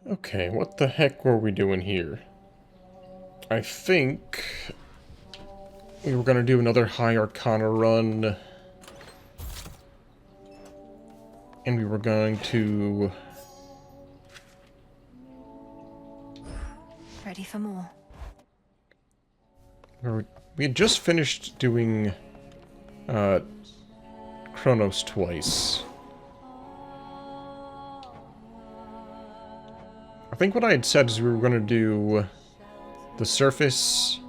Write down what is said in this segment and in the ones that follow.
Okay, what the heck were we doing here? I think we were gonna do another High Arcana run, and we were going to... Ready for more. We had just finished doing Kronos twice. I think what I had said is we were going to do the surface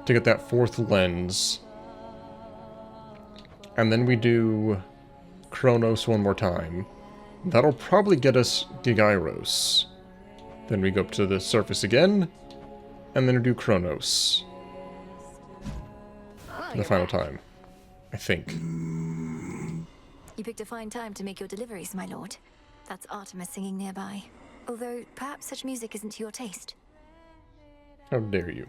to get that fourth lens, and then we do Kronos one more time. That'll probably get us Gyros. Then we go up to the surface again, and then we do Kronos. The final time, I think. You picked a fine time to make your deliveries, my lord. That's Artemis singing nearby. Although, perhaps such music isn't to your taste. How dare you.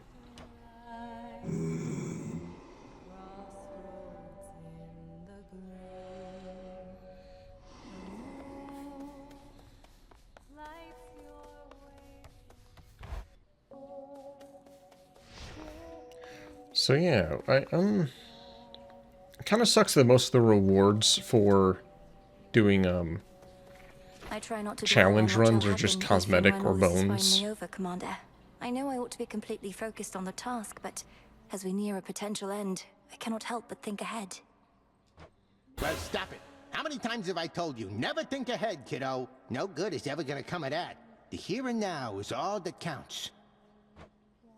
So yeah, it kind of sucks that most of the rewards for doing I try not to challenge dwell on what runs will are just happen if cosmetic or Reynolds is bones. finally over, Commander. I know I ought to be completely focused on the task, but as we near a potential end, I cannot help but think ahead. Well, stop it. How many times have I told you, never think ahead, kiddo? No good is ever gonna come of that. The here and now is all that counts.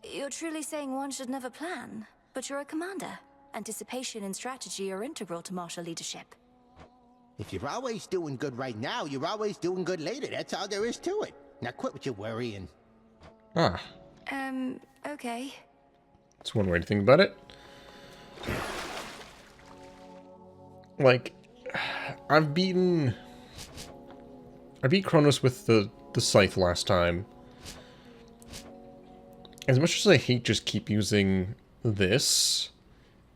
You're truly saying one should never plan, but you're a commander. Anticipation and strategy are integral to martial leadership. If you're always doing good right now, you're always doing good later. That's all there is to it. Now quit with your worrying. Ah, Okay. that's one way to think about it. Like, I beat Kronos with the scythe last time. As much as I hate just keep using this,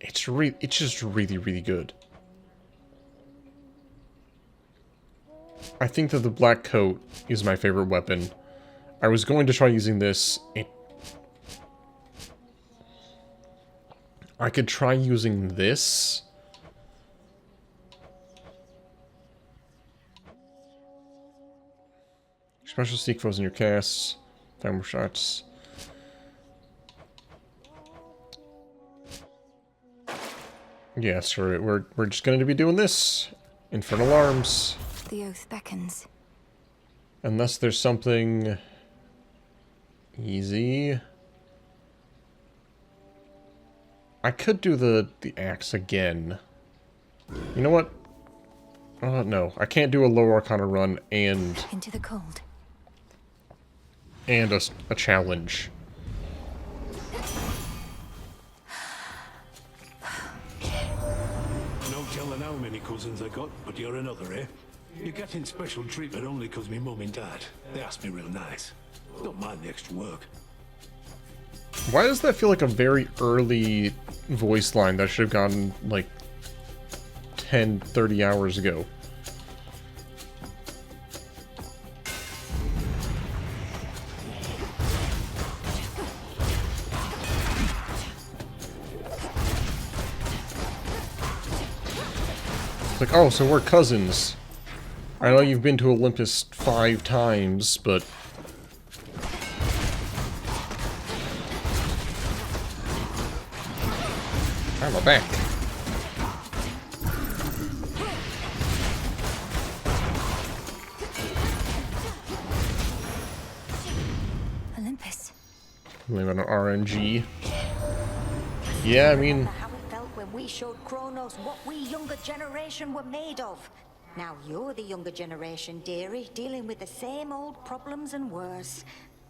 it's just really, really good. I think that the black coat is my favorite weapon. I was going to try using this. I could try using this. Special seek foes in your casts. 5 more shots. Yeah, screw it. We're just going to be doing this. Infernal Arms. The oath beckons. Unless there's something easy. I could do the axe again. You know what? No. I can't do a low Arcana run and Into the cold. a challenge. No telling how many cousins I got, but you're another, eh? You're getting special treatment only 'cause me mum and dad. They asked me real nice. Don't mind the extra work. Why does that feel like a very early voice line that should have gotten, like, 10, 30 hours ago? It's like, oh, so we're cousins. I know you've been to Olympus 5 times, but... I'm back. Olympus. Blame it on RNG. Yeah, I mean... How it felt when we showed Kronos what we younger generation were made of. Now you're the younger generation, dearie, dealing with the same old problems and worse.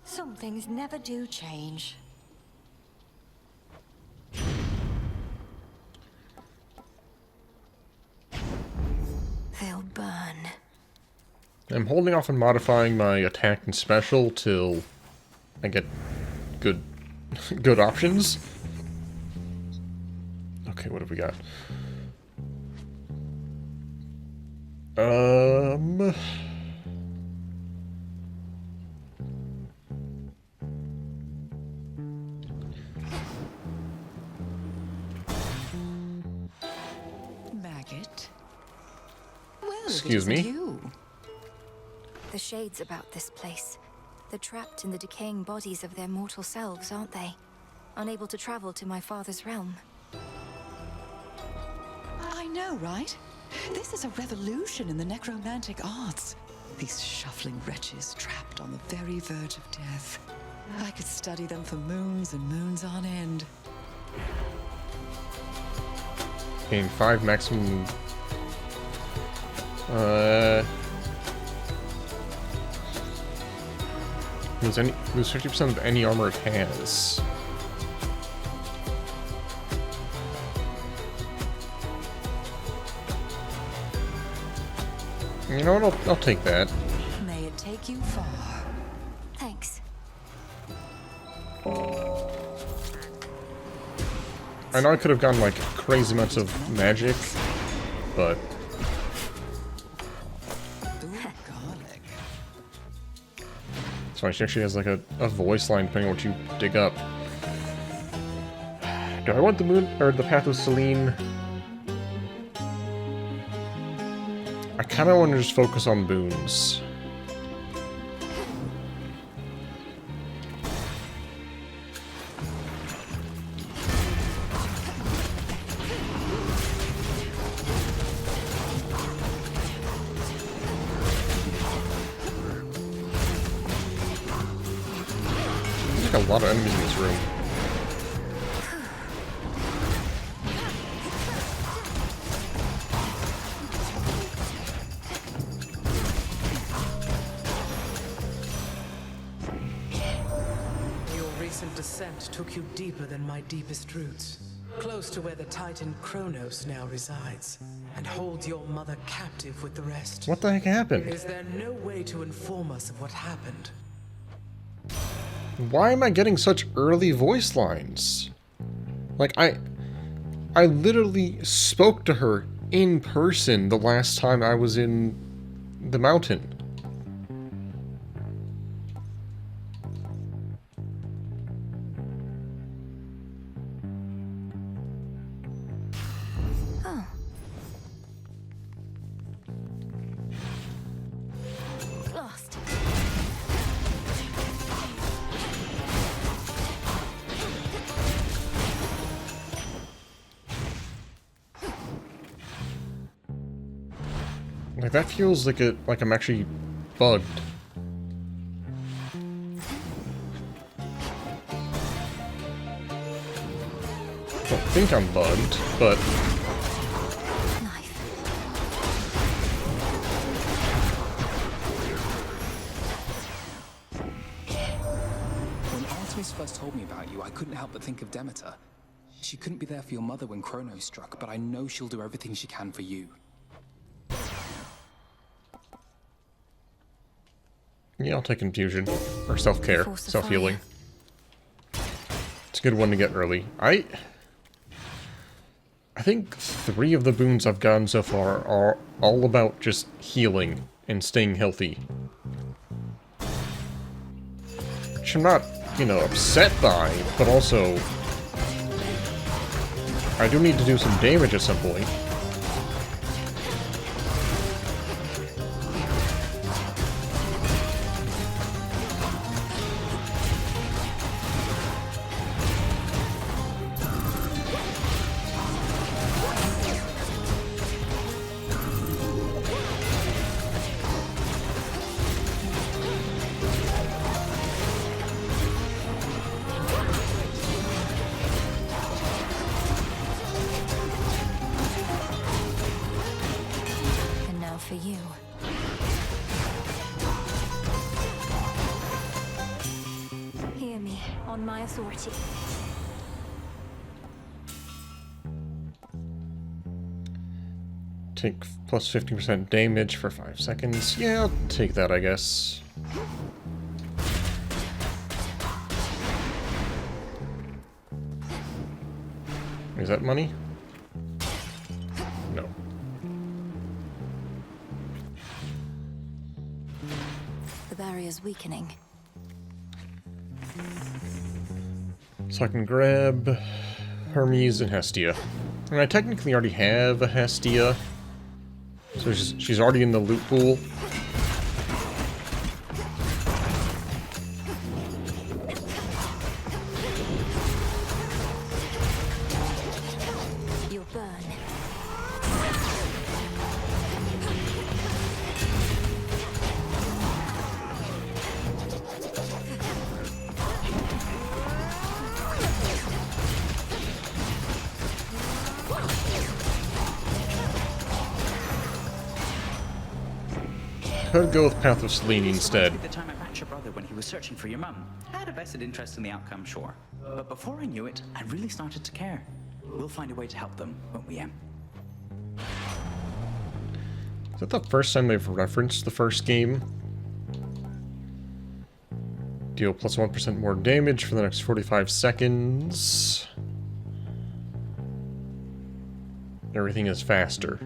Some things never do change. They'll burn. I'm holding off on modifying my attack and special till I get good good options. Okay, what have we got? Excuse me? You. The shades about this place. They're trapped in the decaying bodies of their mortal selves, aren't they? Unable to travel to my father's realm. I know, right? This is a revolution in the necromantic arts. These shuffling wretches trapped on the very verge of death. I could study them for moons and moons on end. Gain 5 maximum. Lose 50% of any armor it has. You know what? I'll take that. May it take you far. Thanks. I know I could have gotten like crazy amounts of magic, but Ooh, garlic. it's funny. She actually has like a voice line depending on what you dig up. Do I want the moon or the Path of Selene? I kind of want to just focus on boons. There's like a lot of enemies in this room. Your recent descent took you deeper than my deepest roots. Close to where the Titan Kronos now resides, and holds your mother captive with the rest. What the heck happened? Is there no way to inform us of what happened? Why am I getting such early voice lines? Like, I literally spoke to her in person the last time I was in the mountain. Oh. Lost. Like, that feels like I'm actually bugged. I don't think I'm bugged, but Knife. When Artemis first told me about you, I couldn't help but think of Demeter. She couldn't be there for your mother when Kronos struck, but I know she'll do everything she can for you. yeah, I'll take infusion. Or self-care. Force of Self-healing. It's a good one to get early. I think 3 of the boons I've gotten so far are all about just healing and staying healthy. Which I'm not, you know, upset by, but also I do need to do some damage at some point. And now for you. Hear me, on my authority. Take plus 50% damage for 5 seconds. Yeah, I'll take that, I guess. Is that money? No. The barrier's weakening. So I can grab Hermes and Hestia. And I technically already have a Hestia. So she's already in the loot pool. You'll burn. Could go with Path of Selene instead. The time I matched your brother when he was searching for your mum. I had a vested interest in the outcome, sure. But before I knew it, I really started to care. We'll find a way to help them, won't we, Em? Is that the first time they've referenced the first game? Deal plus 1% more damage for the next 45 seconds. Everything is faster.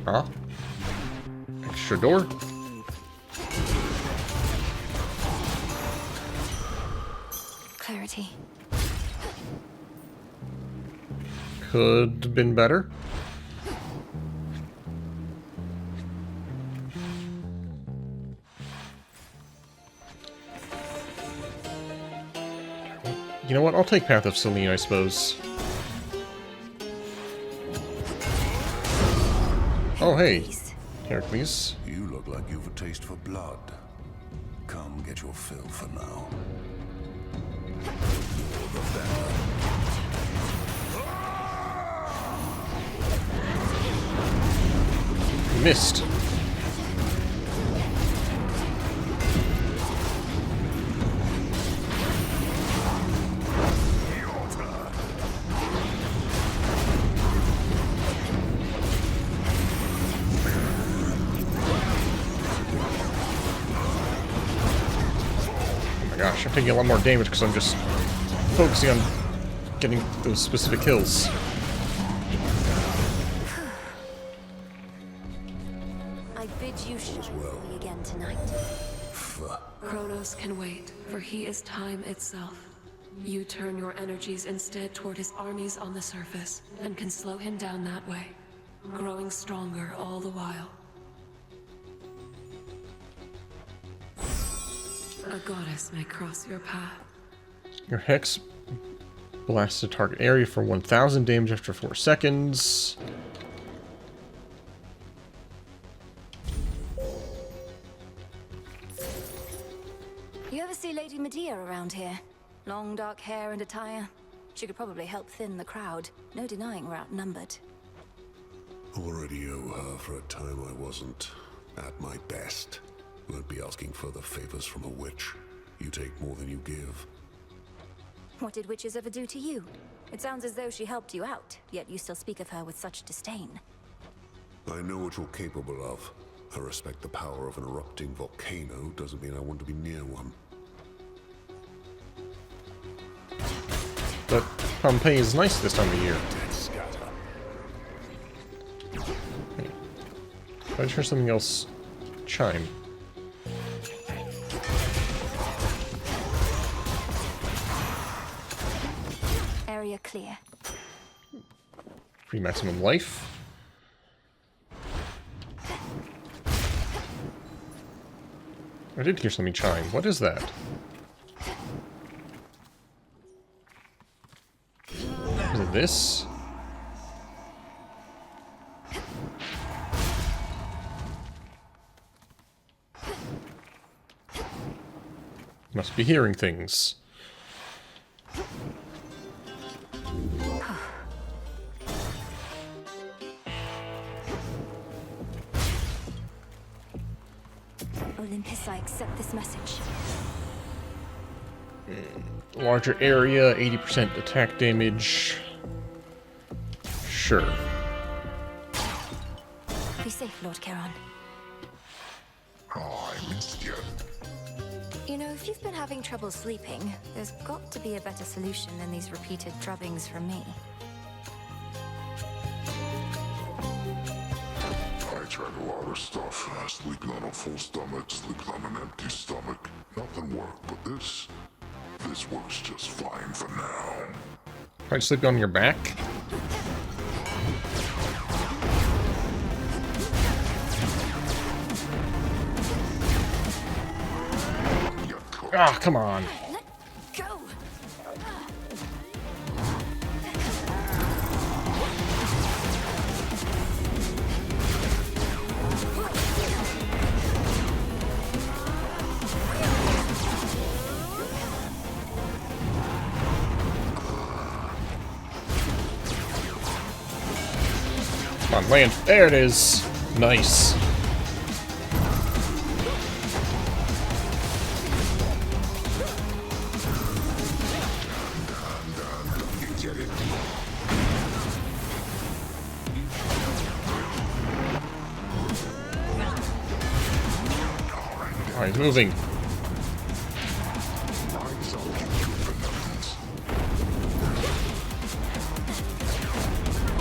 Ah. Extra door. Clarity. Could have been better. You know what? I'll take Path of Selene, I suppose. Oh, hey. Heracles. You look like you've a taste for blood. Come get your fill for now. Missed. Gosh, I'm taking a lot more damage because I'm just focusing on getting those specific kills. I bid you shine for me again tonight. Kronos can wait, for he is time itself. You turn your energies instead toward his armies on the surface, and can slow him down that way, growing stronger all the while. A goddess may cross your path. Your Hex blasts the target area for 1,000 damage after 4 seconds. You ever see Lady Medea around here? Long dark hair and attire. She could probably help thin the crowd. No denying we're outnumbered. Already owe her for a time I wasn't at my best. Won't be asking further favors from a witch. You take more than you give. What did witches ever do to you? It sounds as though she helped you out, yet you still speak of her with such disdain. I know what you're capable of. I respect the power of an erupting volcano, doesn't mean I want to be near one. But Pompeii is nice this time of year. Hey. If I try something else, chime. Area clear. Free maximum life. I did hear something chime. What is that? Is it this? Must be hearing things. Olympus, I accept this message. Larger area, 80% attack damage. Sure. Be safe, Lord Charon. Oh, I missed you. You know, if you've been having trouble sleeping, there's got to be a better solution than these repeated drubbings from me. I try a lot of stuff. Sleeping on a full stomach, sleeping on an empty stomach. Nothing worked, but this works just fine for now. Try to sleep on your back? Ah, come on. Go! Come on, land. There it is. Nice. Alright, moving.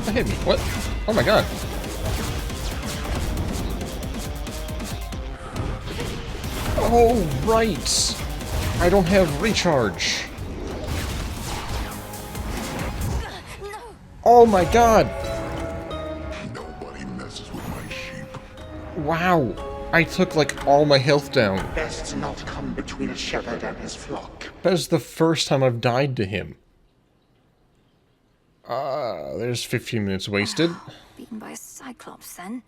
That hit me. What? Oh my god. Oh, right. I don't have recharge. Oh my god. Nobody messes with my sheep. Wow. I took like all my health down. Best not come between a shepherd and his flock. That is the first time I've died to him. There's 15 minutes wasted. Beaten by a Cyclops, then?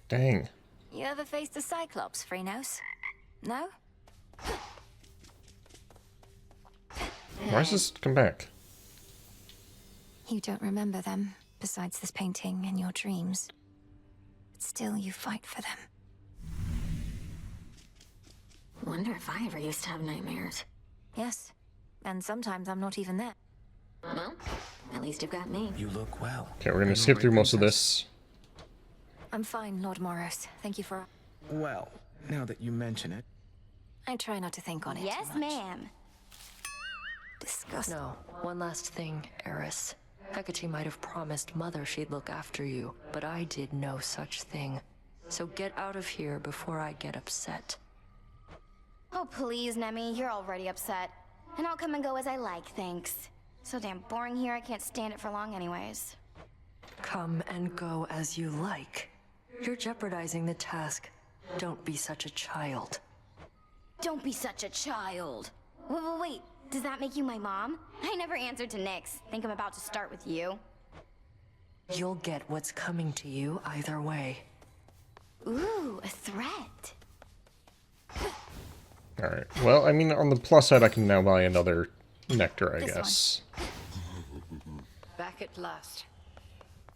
Dang. You ever faced a Cyclops, Kronos? No? Why does this come back? You don't remember them, besides this painting and your dreams. But still, you fight for them. Wonder if I ever used to have nightmares. Yes. And sometimes I'm not even there. Well, at least you've got me. You look well. Okay, we're gonna skip through most of this. I'm fine, Lord Moros. Thank you for... Well, now that you mention it. I try not to think on it Yes, too much. ma'am. Disgusting. No, one last thing, Eris. Hecate might have promised Mother she'd look after you, but I did no such thing. So get out of here before I get upset. Oh, please, Nemi, you're already upset. And I'll come and go as I like, thanks. So damn boring here, I can't stand it for long anyways. Come and go as you like. You're jeopardizing the task. Don't be such a child. Don't be such a child. Wait, does that make you my mom? I never answered to Nyx. Think I'm about to start with you. You'll get what's coming to you either way. Ooh, a threat. Alright, well, I mean, on the plus side, I can now buy another nectar, I guess. Back at last.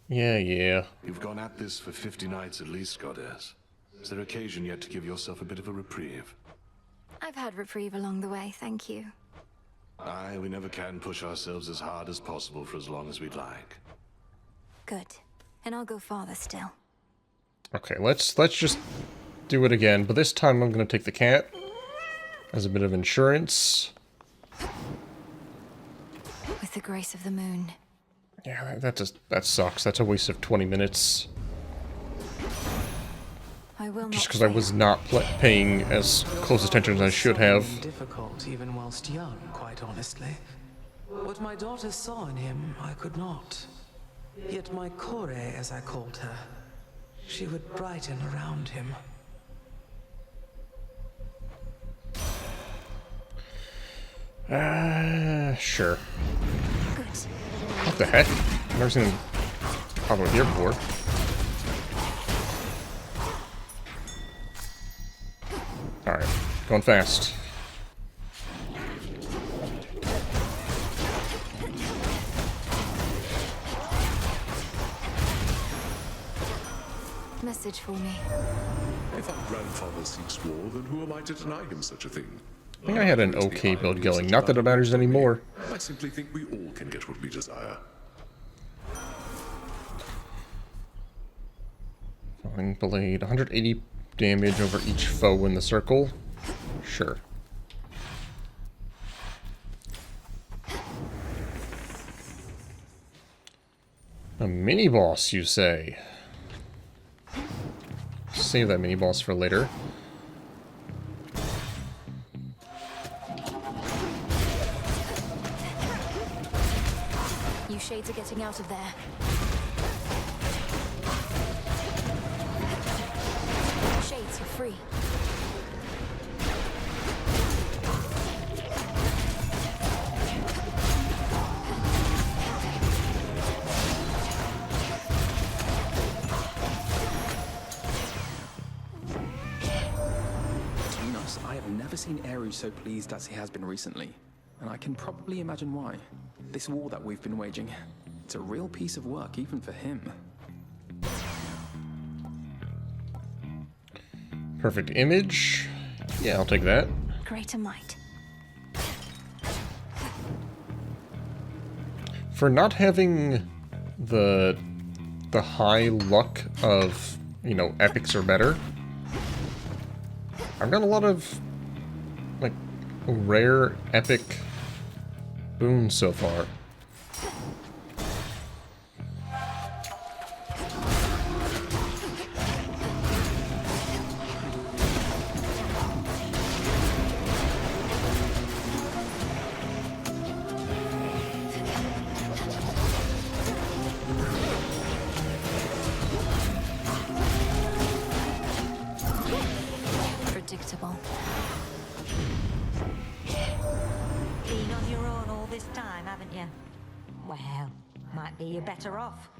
Yeah. You've gone at this for 50 nights at least, Goddess. Is there occasion yet to give yourself a bit of a reprieve? I've had reprieve along the way, thank you. Aye, we never can push ourselves as hard as possible for as long as we'd like. Good. And I'll go farther still. Okay, let's just do it again, but this time I'm gonna take the cat as a bit of insurance. With the grace of the moon. Yeah, that sucks. That's a waste of 20 minutes. I will not Just because I was not paying as close attention as I should have. Difficult even whilst young, quite honestly. What my daughter saw in him, I could not. Yet my Kore, as I called her, she would brighten around him. Sure. What the heck? I've never seen him pop over here before. Alright, going fast. Message for me. If our grandfather seeks war, then who am I to deny him such a thing? I think I had an okay build going. Not that it matters anymore. I simply think we all can get what we desire. Falling Blade. 180 damage over each foe in the circle. Sure. A mini-boss, you say? save that mini-boss for later. You shades are getting out of there. Shades, you're free. Between us, I have never seen Eru so pleased as he has been recently. And I can probably imagine why. This war that we've been waging, it's a real piece of work even for him. Perfect image. Yeah, I'll take that. Greater might. For not having the high luck of, you know, epics or better, I've got a lot of, like, rare epic boons so far. Predictable. Been on your own all this time, haven't you? Well, might be you're better off.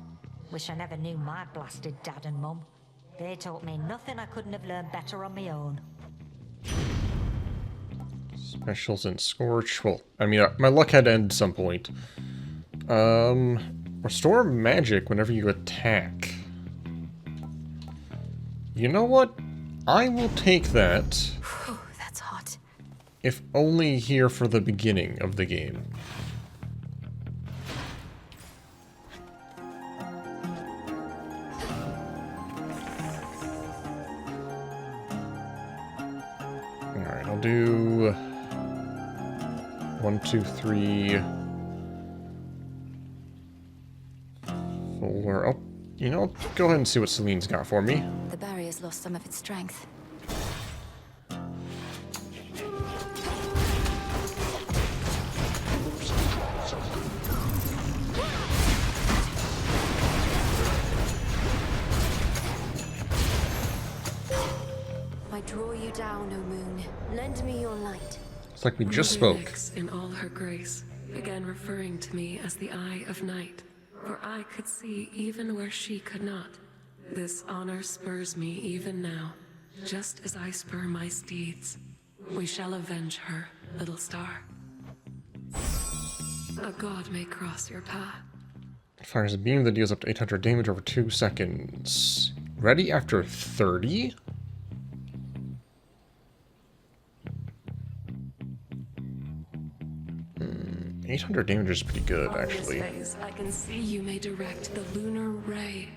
Wish I never knew my blasted dad and mum. They taught me nothing I couldn't have learned better on my own. Specials and Scorch. Well, I mean, my luck had to end at some point. Restore magic whenever you attack. You know what? I will take that. Whew, that's hot. If only here for the beginning of the game. Alright, I'll do 1, 2, 3, 4. Oh, you know, go ahead and see what Celine's got for me. The barrier's lost some of its strength. I draw you down, O moon. Lend me your light. It's like we just spoke. Phoenix in all her grace began referring to me as the Eye of Night, for I could see even where she could not. This honor spurs me even now, just as I spur my steeds. We shall avenge her, little star. A god may cross your path. Fires a beam that deals up to 800 damage over 2 seconds. Ready after 30? 800 damage is pretty good, actually. On this phase, I can see you may direct the lunar ray.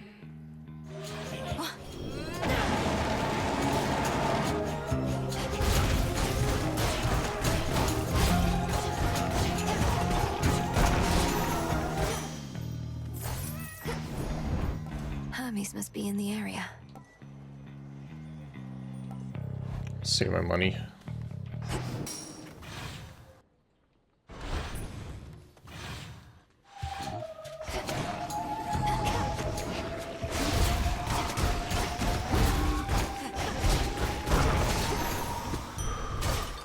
Hermes must be in the area. Save my money.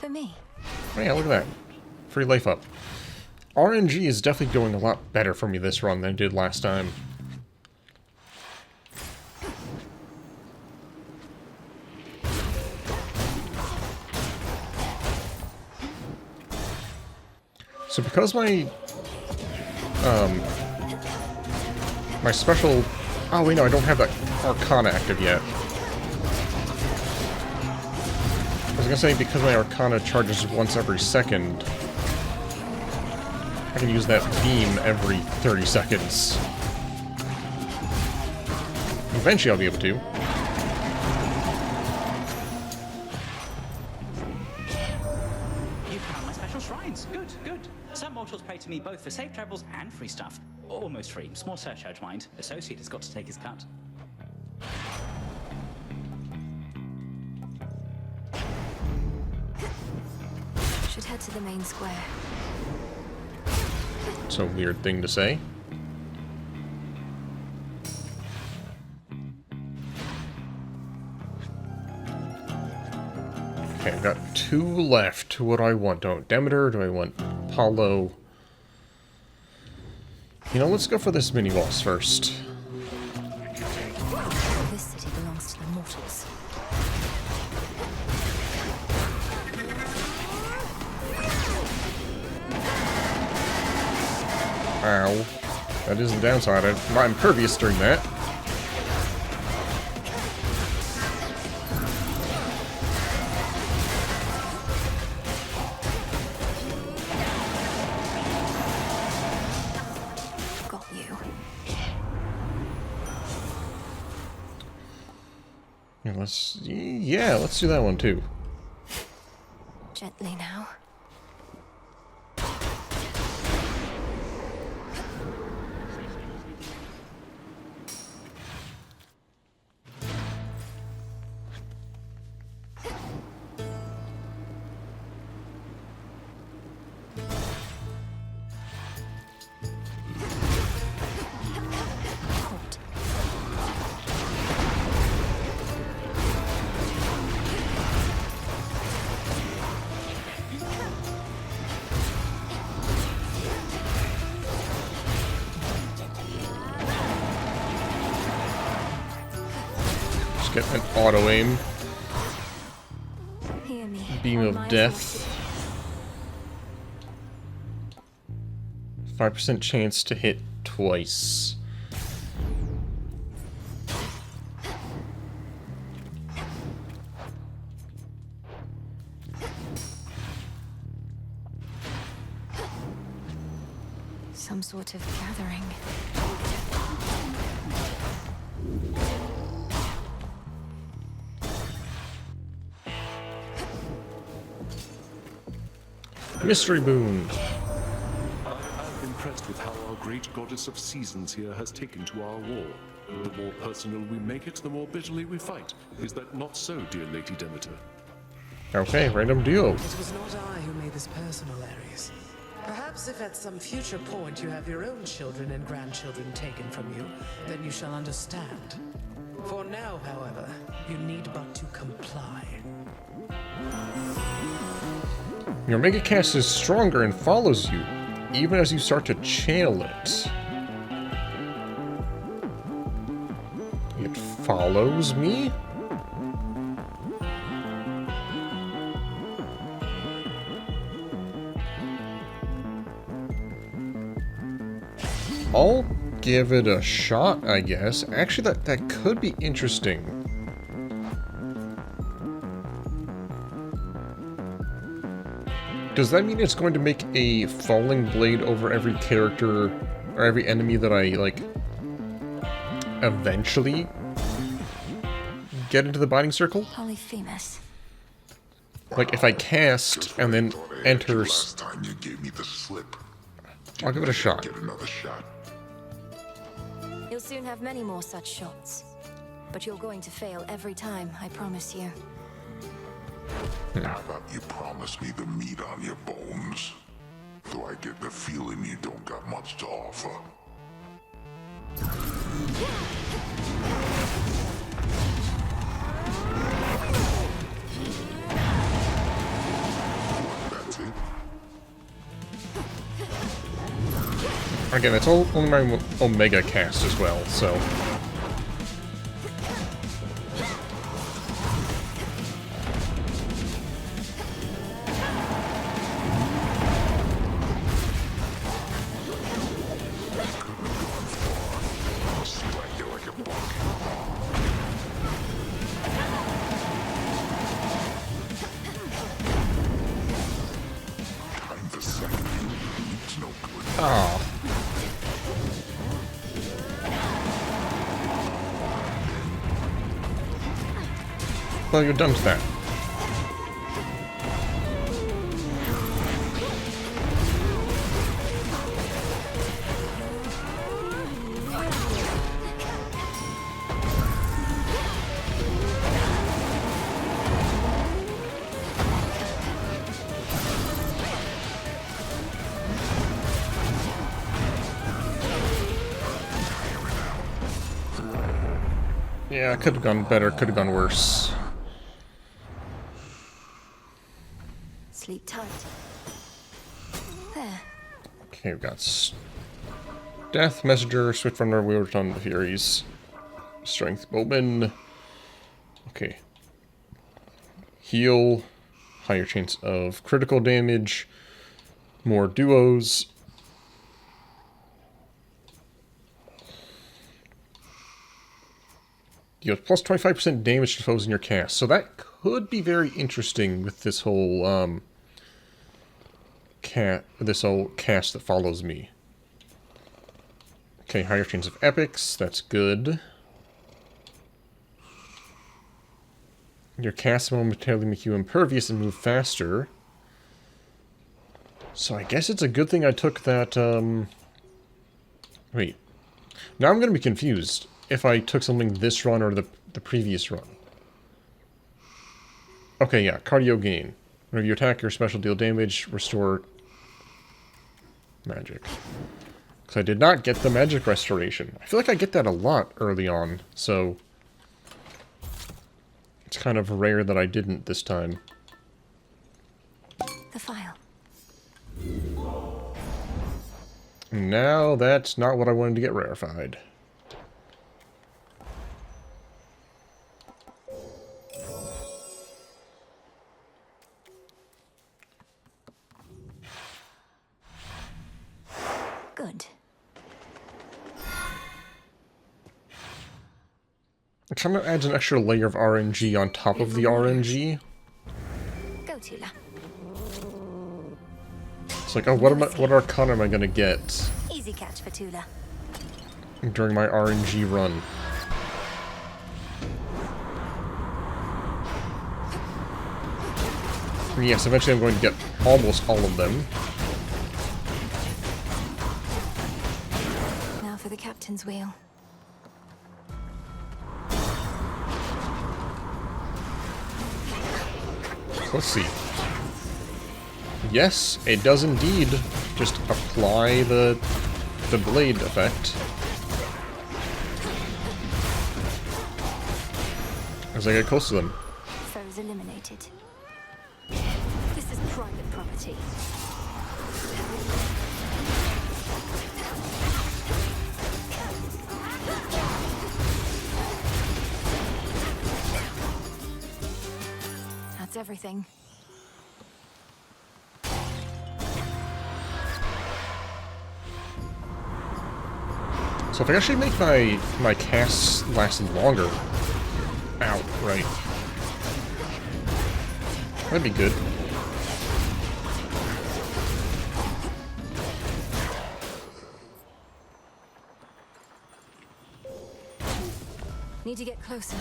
For me. Oh yeah, look at that. Free life up. RNG is definitely going a lot better for me this run than it did last time. So because my special... Oh wait, no, I don't have that Arcana active yet. I was gonna say, because my Arcana charges once every second, I can use that beam every 30 seconds. Eventually I'll be able to. You found my special shrines. Good, good. Some mortals pay to me both for safe travels and free stuff. Almost free. Small surcharge, mind. Associate has got to take his cut. should head to the main square. It's a weird thing to say. Okay, I've got 2 left. What do I want? Do I want Demeter? Do I want Apollo? You know, let's go for this mini-boss first. This city belongs to the mortals. Ow. That is the downside. I'm not impervious during that. Got you. Let's do that one too. Gently now. Just get an auto aim. Hear me. Beam of death. 5% chance to hit twice. Some sort of gathering. Mystery boon. I'm impressed with how our great goddess of seasons here has taken to our war. The more personal we make it, the more bitterly we fight. Is that not so, dear Lady Demeter? Okay, random duo. It was not I who made this personal, Ares. Perhaps if at some future point you have your own children and grandchildren taken from you, then you shall understand. For now, however, you need but to comply. Your Mega Cast is stronger and follows you, even as you start to channel it. It follows me? I'll give it a shot, I guess. Actually, that could be interesting. Does that mean it's going to make a falling blade over every character or every enemy that I, like, eventually get into the binding circle? Polyphemus. Like, if I cast and then enter... Last time you gave me the slip. I'll give it a shot. Get another shot. You'll soon have many more such shots. But you're going to fail every time, I promise you. How about you promise me the meat on your bones? Though I get the feeling you don't got much to offer. That's it. Again, it's only my Omega Cast as well, so... Oh. Well, you're done with that. Yeah, could have gone better, could have gone worse. Sleep tight. There. Okay, we've got Death, Messenger, Swift Runner, Wielder on the Furies. Strength, Bowman. Okay. Heal. Higher chance of critical damage. More duos. Deals plus 25% damage to foes in your cast. So that could be very interesting with this whole cast that follows me. Okay, higher chance of epics. That's good. Your cast momentarily make you impervious and move faster. So I guess it's a good thing I took that, Wait. Now I'm going to be confused if I took something this run or the previous run. Okay, yeah, cardio gain. Whenever you attack your special deal damage, restore magic. Because I did not get the magic restoration. I feel like I get that a lot early on, so it's kind of rare that I didn't this time. The file. Now that's not what I wanted to get rarefied. Good. It kind of adds an extra layer of RNG on top of the RNG. Go, Tula. It's like, oh, what arcana am I gonna get Easy catch for Tula. during my RNG run? And yes, eventually I'm going to get almost all of them. Now for the captain's wheel. Let's see. Yes, it does indeed just apply the blade effect. As I get close to them. Foes eliminated. This is private property. That's everything. So if I actually make my casts last longer. Ow, right. That'd be good. Need to get closer.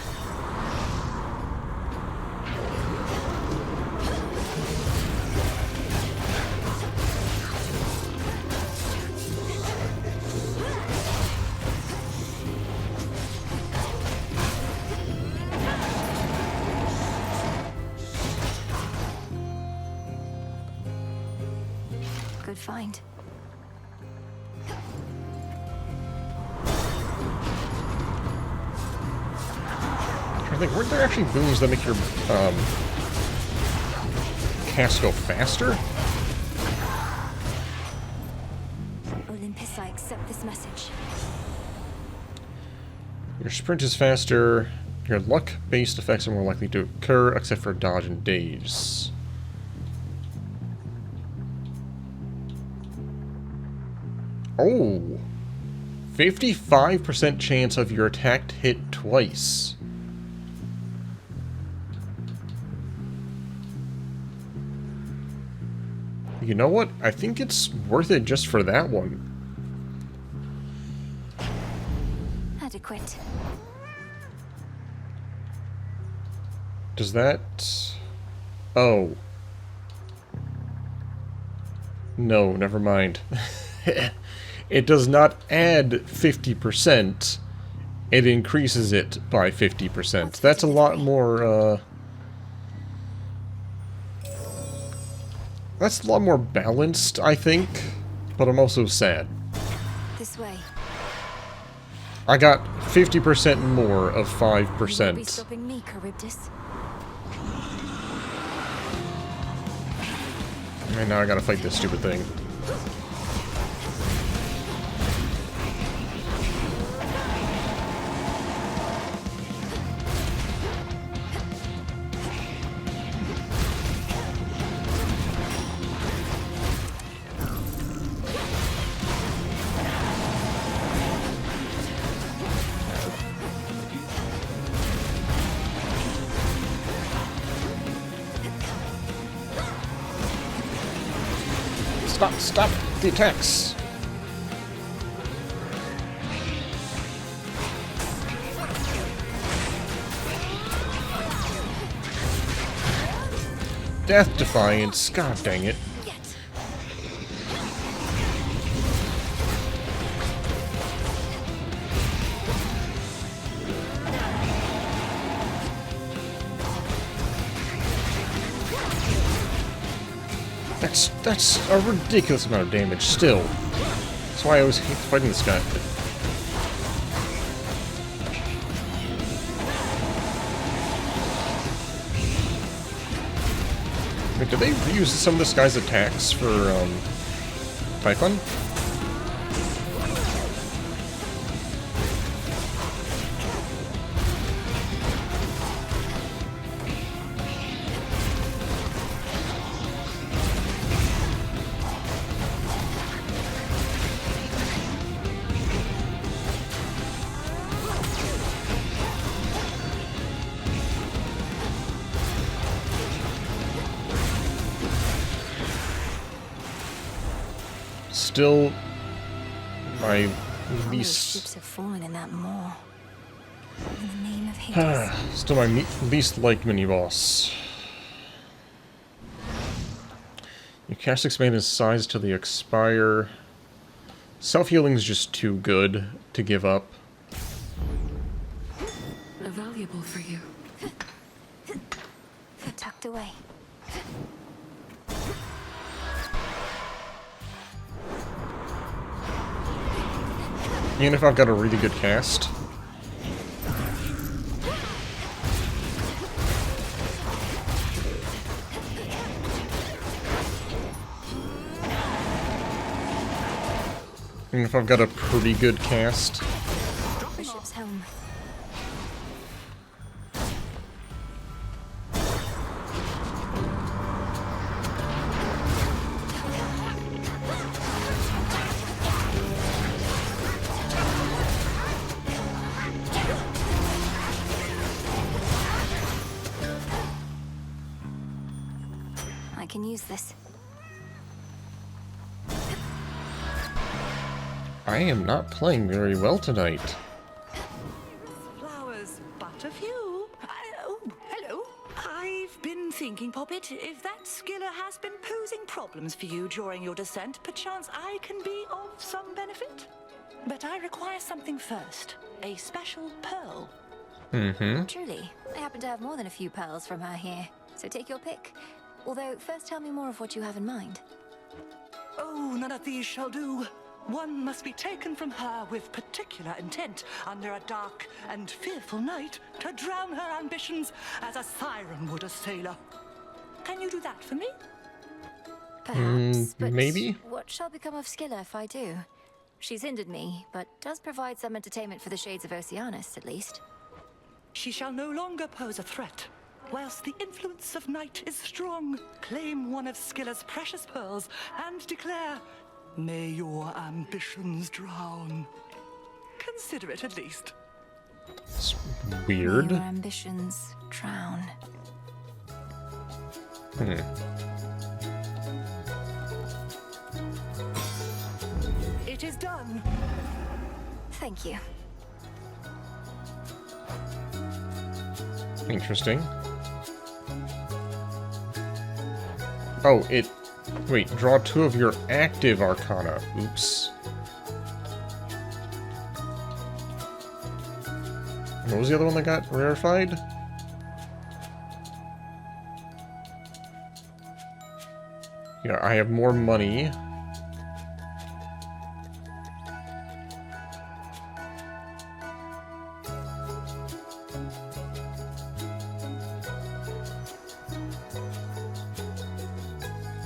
Good find. I think, weren't there actually booms that make your cast go faster? Olympus, I accept this message. Your sprint is faster. Your luck-based effects are more likely to occur, except for dodge and daze. Oh! 55% chance of your attack to hit twice. You know what? I think it's worth it just for that one. Adequate. Does that... Oh. No, never mind. It does not add 50%. It increases it by 50%. That's a lot more, that's a lot more balanced, I think. But I'm also sad. This way. I got 50% more of You won't be 5%. stopping me, Charybdis. And now I gotta fight this stupid thing. Stop the attacks! Death Defiance, god dang it. That's a ridiculous amount of damage still. That's why I always hate fighting this guy. Wait, did they reuse some of this guy's attacks for Typhon? Still my All those least ships have fallen in that maw. In the name of Hades. still my least liked mini boss. You cast expand in size till they expire. Self-healing is just too good to give up. Valuable for you. Tucked away. Even if I've got a really good cast. Even if I've got a pretty good cast. The ship's home. I can use this. I am not playing very well tonight. Flowers, but a few. Oh, hello. I've been thinking, Poppet, if that skiller has been posing problems for you during your descent, perchance I can be of some benefit. But I require something first. A special pearl. Mm-hmm. Truly, I happen to have more than a few pearls from her here, so take your pick. Although, first tell me more of what you have in mind. Oh, none of these shall do. One must be taken from her with particular intent under a dark and fearful night to drown her ambitions as a siren would a sailor. Can you do that for me? Perhaps, but maybe? what shall become of Scylla if I do? She's hindered me, but does provide some entertainment for the shades of Oceanus, at least. She shall no longer pose a threat. Whilst the influence of night is strong, claim one of Scylla's precious pearls and declare, may your ambitions drown. Consider it at least. It's weird. May your ambitions drown. It is done. Thank you. Interesting. Oh, it... Wait, draw 2 of your active arcana. Oops. What was the other one that got rarefied? Yeah, I have more money.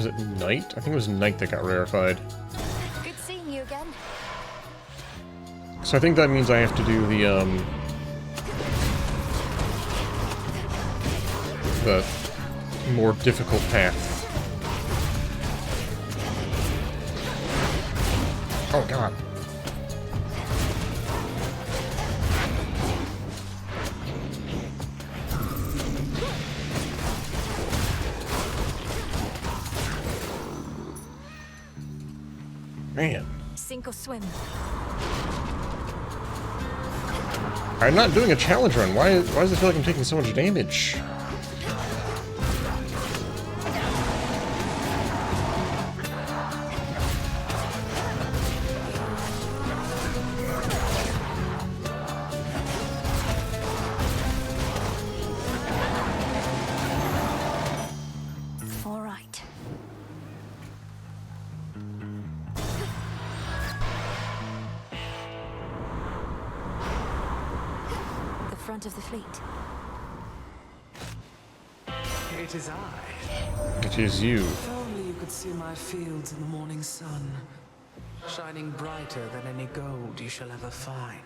Was it Knight? I think it was Knight that got rarefied. Good seeing you again. So I think that means I have to do the more difficult path. Oh god. Man. Sink or swim. I'm not doing a challenge run. Why does it feel like I'm taking so much damage? All right. The front of the fleet. It is I. It is you. If only you could see my fields in the morning sun, shining brighter than any gold you shall ever find.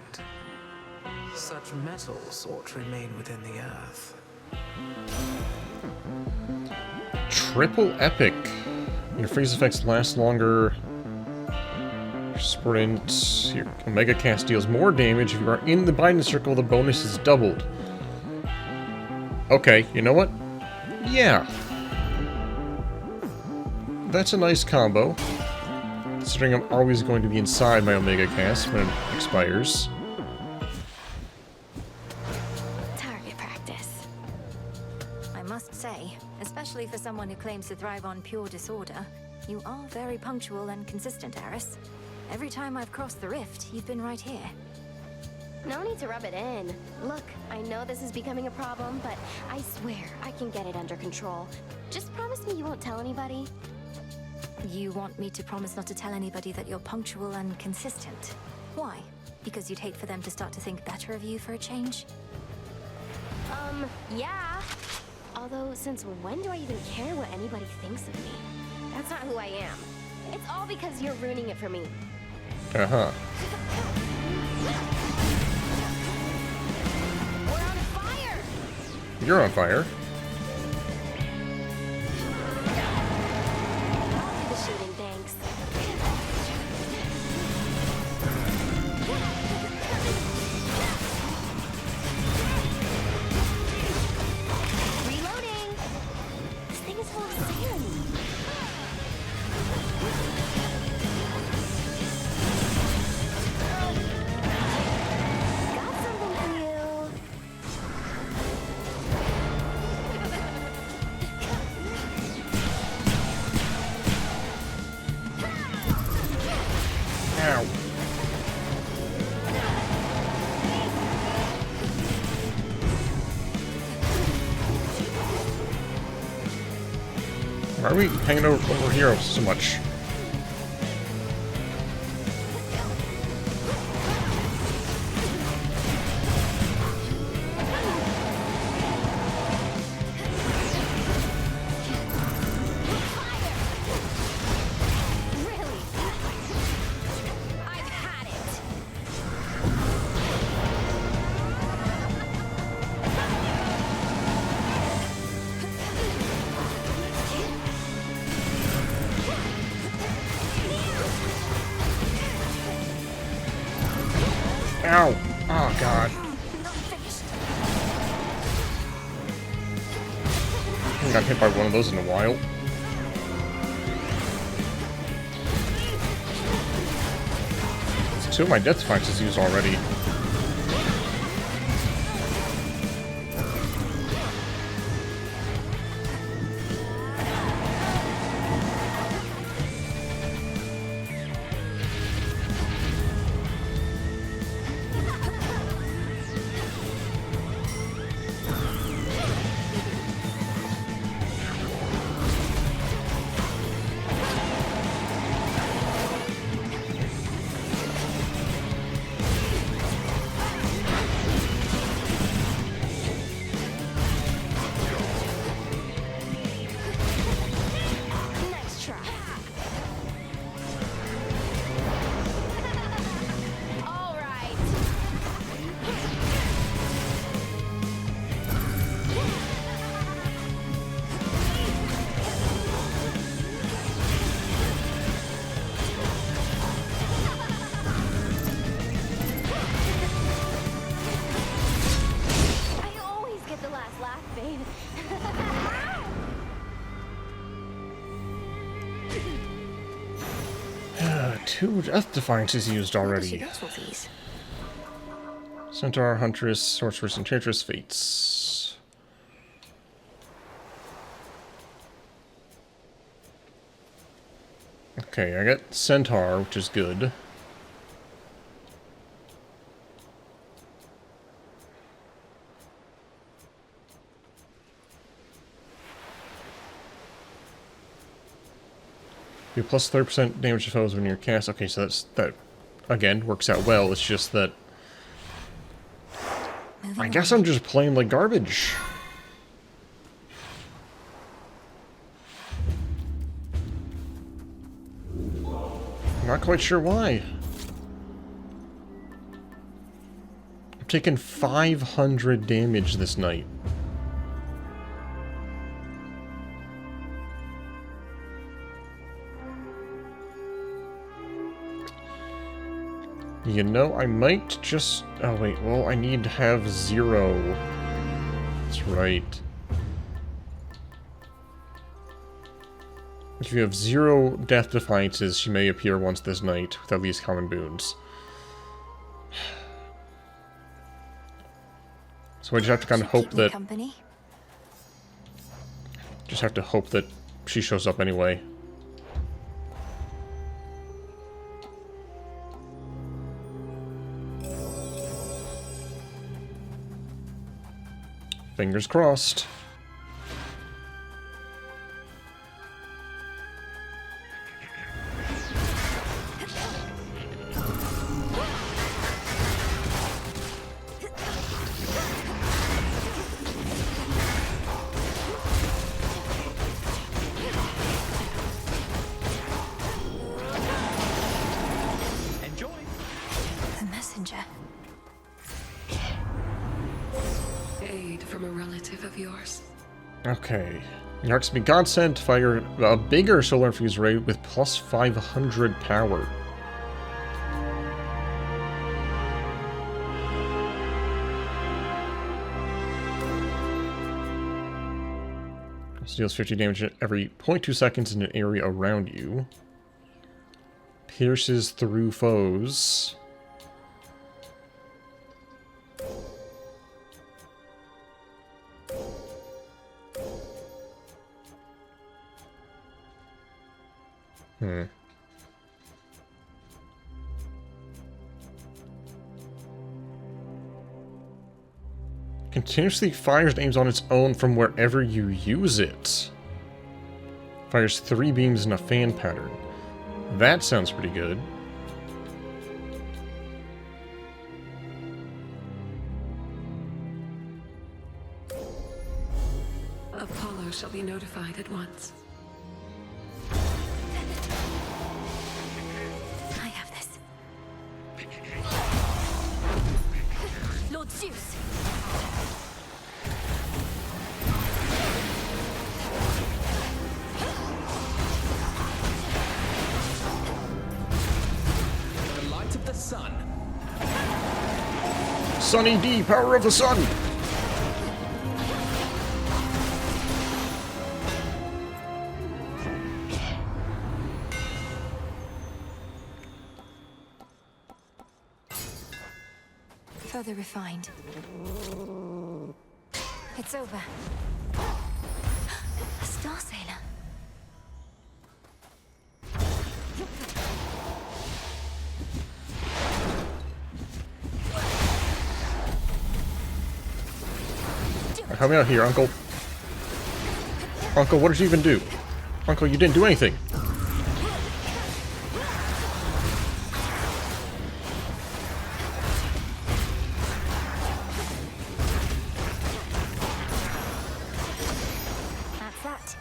Such metals ought to remain within the earth. Triple epic. Your freeze effects last longer. Sprint. Your Omega Cast deals more damage. If you are in the binding circle, the bonus is doubled. Okay, you know what? Yeah. That's a nice combo. Considering I'm always going to be inside my Omega Cast when it expires. Target practice. I must say, especially for someone who claims to thrive on pure disorder, you are very punctual and consistent, Eris. Every time I've crossed the rift, you've been right here. No need to rub it in. Look, I know this is becoming a problem, but I swear I can get it under control. Just promise me you won't tell anybody. You want me to promise not to tell anybody that you're punctual and consistent? Why? Because you'd hate for them to start to think better of you for a change? Yeah. Although, since when do I even care what anybody thinks of me? That's not who I am. It's all because you're ruining it for me. Uh-huh. We're on fire! You're on fire. I'll do the shooting, thanks. Reloading! This thing is full of sand. Got something for you. Ow. Why are we hanging over here so much? Really? I've had it. Ow! Oh god. I haven't got hit by one of those in a while. Two of my death spikes is used already. 2 Death Defiances used already. She gets all these. Centaur, Huntress, Sorceress, Enchantress, Fates. Okay, I got Centaur, which is good. You plus 30% damage to foes when you're cast. Okay, so that again works out well. It's just that I guess I'm just playing like garbage. Not quite sure why. I've taken 500 damage this night. You know, I might just... Oh, wait. Well, I need to have 0. That's right. If you have 0 Death Defiances, she may appear once this night with at least common boons. So I just have to kind of hope that... Just have to hope that she shows up anyway. Fingers crossed. Enjoy. The messenger. Aid from a relative of yours. Okay. Your heart's been godsend. Fire a bigger solar infused ray with plus 500 power. This deals 50 damage every 0.2 seconds in an area around you. Pierces through foes. Continuously fires and aims on its own from wherever you use it. Fires 3 beams in a fan pattern. That sounds pretty good. Apollo shall be notified at once. I have this. Lord Zeus. The light of the sun. Sunny D, power of the sun! Further refined. It's over. A Star Sailor. Help me out here, Uncle. Uncle, what did you even do? Uncle, you didn't do anything. That's that.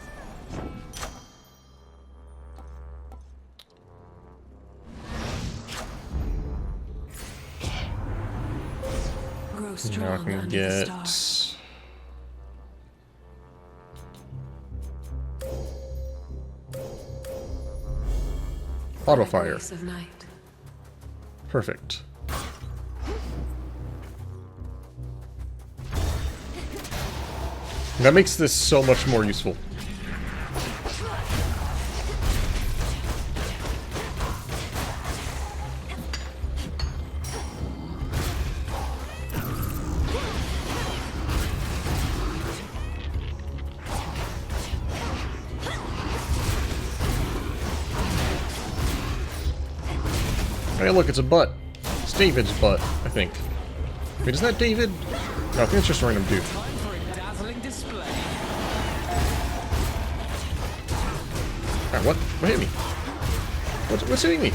Grow Now I strong can under the get... stars. Auto fire. Grace of night. Perfect. That makes this so much more useful. Hey, look, it's a butt. It's David's butt, I think. Wait, is that David? No, I think it's just a random dude. Time for a dazzling display. Ah, what? What hit me? What's hitting me?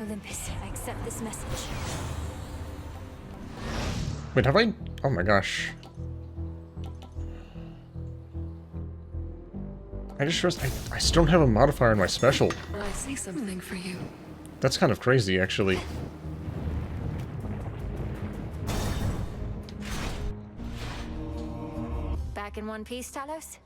Olympus, I accept this message. Wait, have I? Oh my gosh. I just realized I still don't have a modifier in my special. I see something for you. That's kind of crazy, actually. Back in one piece, Talos?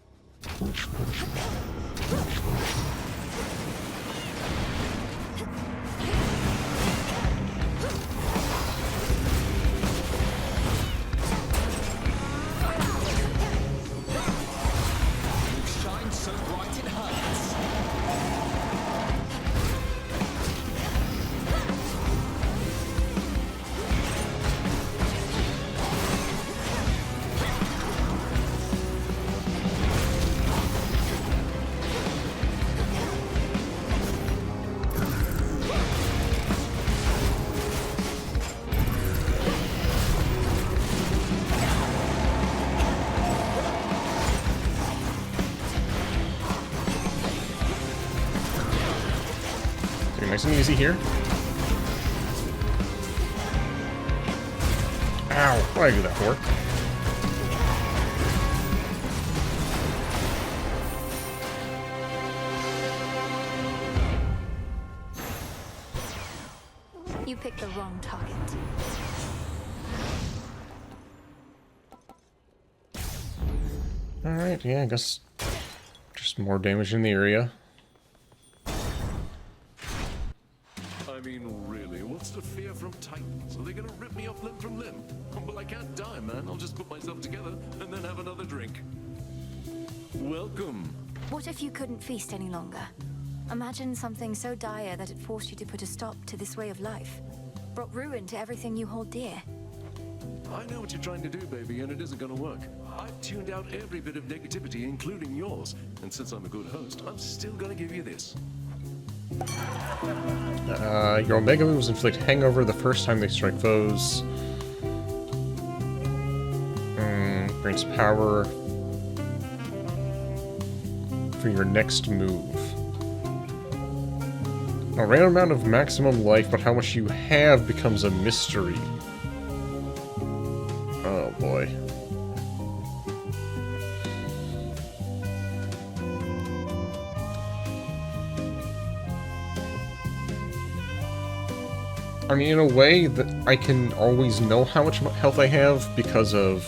Shine so bright it hurts. Okay, nice and easy here. Ow! What did I do that for? You picked the wrong target. Alright, yeah, I guess just more damage in the area. I mean, really, what's the fear from Titans? Are they gonna rip me off limb from limb? Well, I can't die, man. I'll just put myself together and then have another drink. Welcome. What if you couldn't feast any longer? Imagine something so dire that it forced you to put a stop to this way of life. Brought ruin to everything you hold dear. I know what you're trying to do, baby, and it isn't gonna work. I've tuned out every bit of negativity, including yours. And since I'm a good host, I'm still gonna give you this. Your Omega moves inflict hangover the first time they strike foes. Grants power for your next move. A random amount of maximum life, but how much you have becomes a mystery. Oh boy. I mean, in a way, that I can always know how much health I have because of,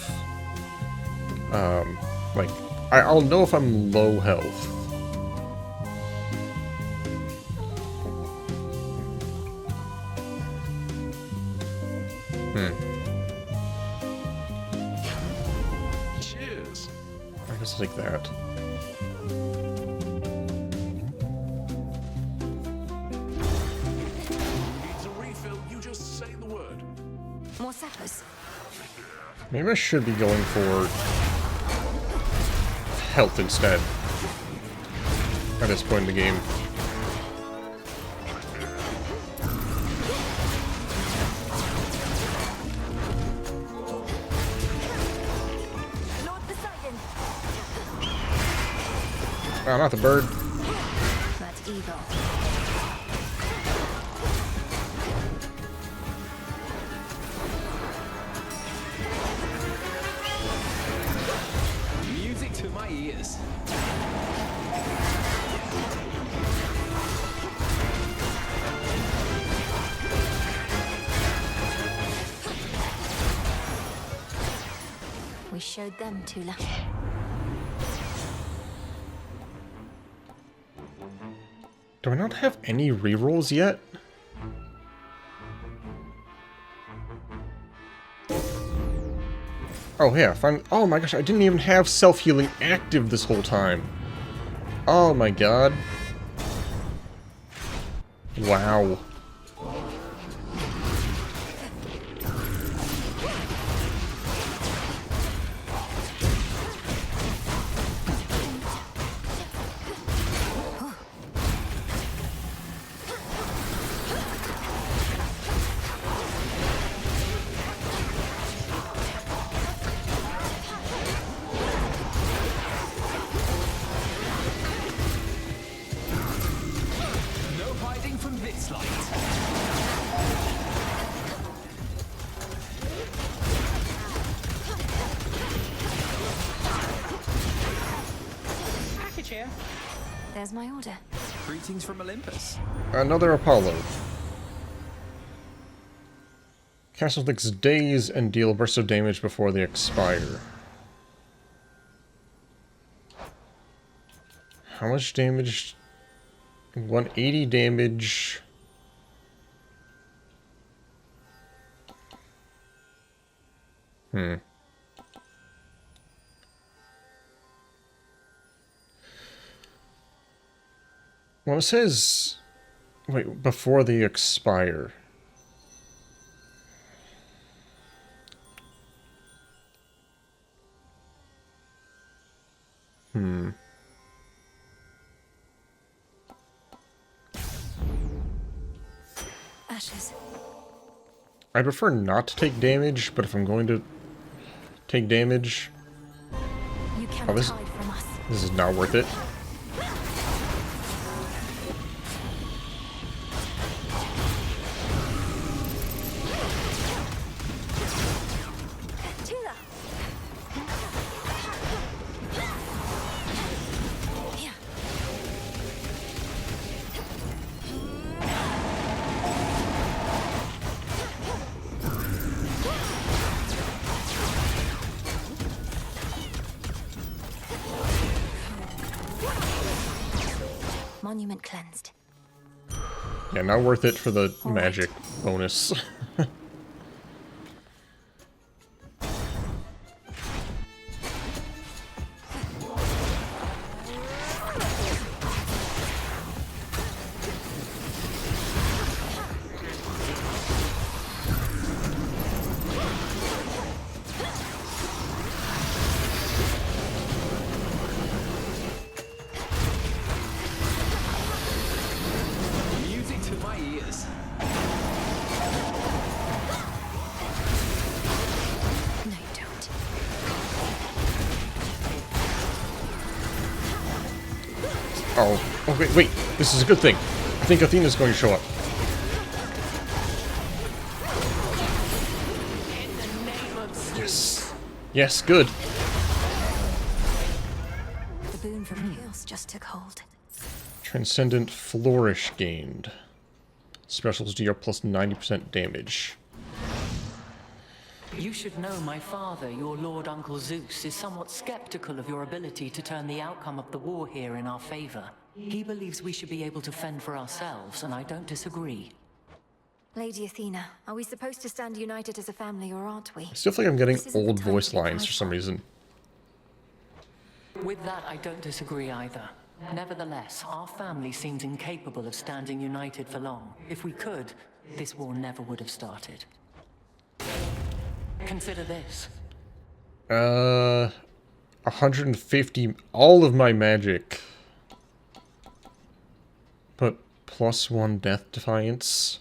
like, I'll know if I'm low health. Cheers. I guess like that. Needs a refill, you just say the word. More settlers. Maybe I should be going for health instead at this point in the game. Oh, not the bird. That's evil. Music to my ears. We showed them Tula. Do I not have any rerolls yet? Oh yeah, fine. Oh my gosh, I didn't even have self-healing active this whole time. Oh my god. Wow. Package here. There's my order. Greetings from Olympus. Another Apollo. Castle takes days and deal bursts of damage before they expire. How much damage? 180 damage. Well, it says... Wait, before they expire. Ashes. I prefer not to take damage, but if I'm going to take damage... You cannot hide from us. This is not worth it. Monument cleansed. Yeah, not worth it for the magic bonus. Music to my ears. No, you don't. Oh, wait, this is a good thing. I think Athena's going to show up. Yes. Yes, good. The boon from Chaos just took hold. Transcendent Flourish gained. Specials deal plus 90% damage. You should know my father, your Lord Uncle Zeus, is somewhat skeptical of your ability to turn the outcome of the war here in our favor. He believes we should be able to fend for ourselves, and I don't disagree. Lady Athena, are we supposed to stand united as a family, or aren't we? I still feel like I'm getting This isn't the old time voice to be lines for some reason. With that, I don't disagree either. Nevertheless, our family seems incapable of standing united for long. If we could, this war never would have started. Consider this. 150, all of my magic. But +1 death defiance.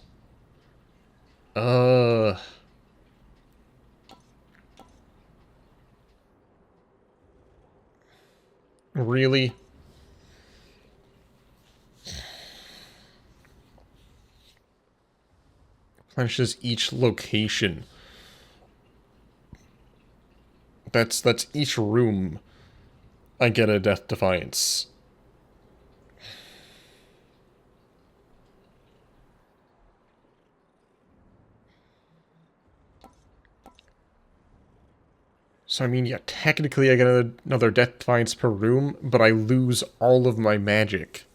Really? Replenishes each location. That's each room I get a death defiance. So I mean, yeah, technically I get another death defiance per room, but I lose all of my magic.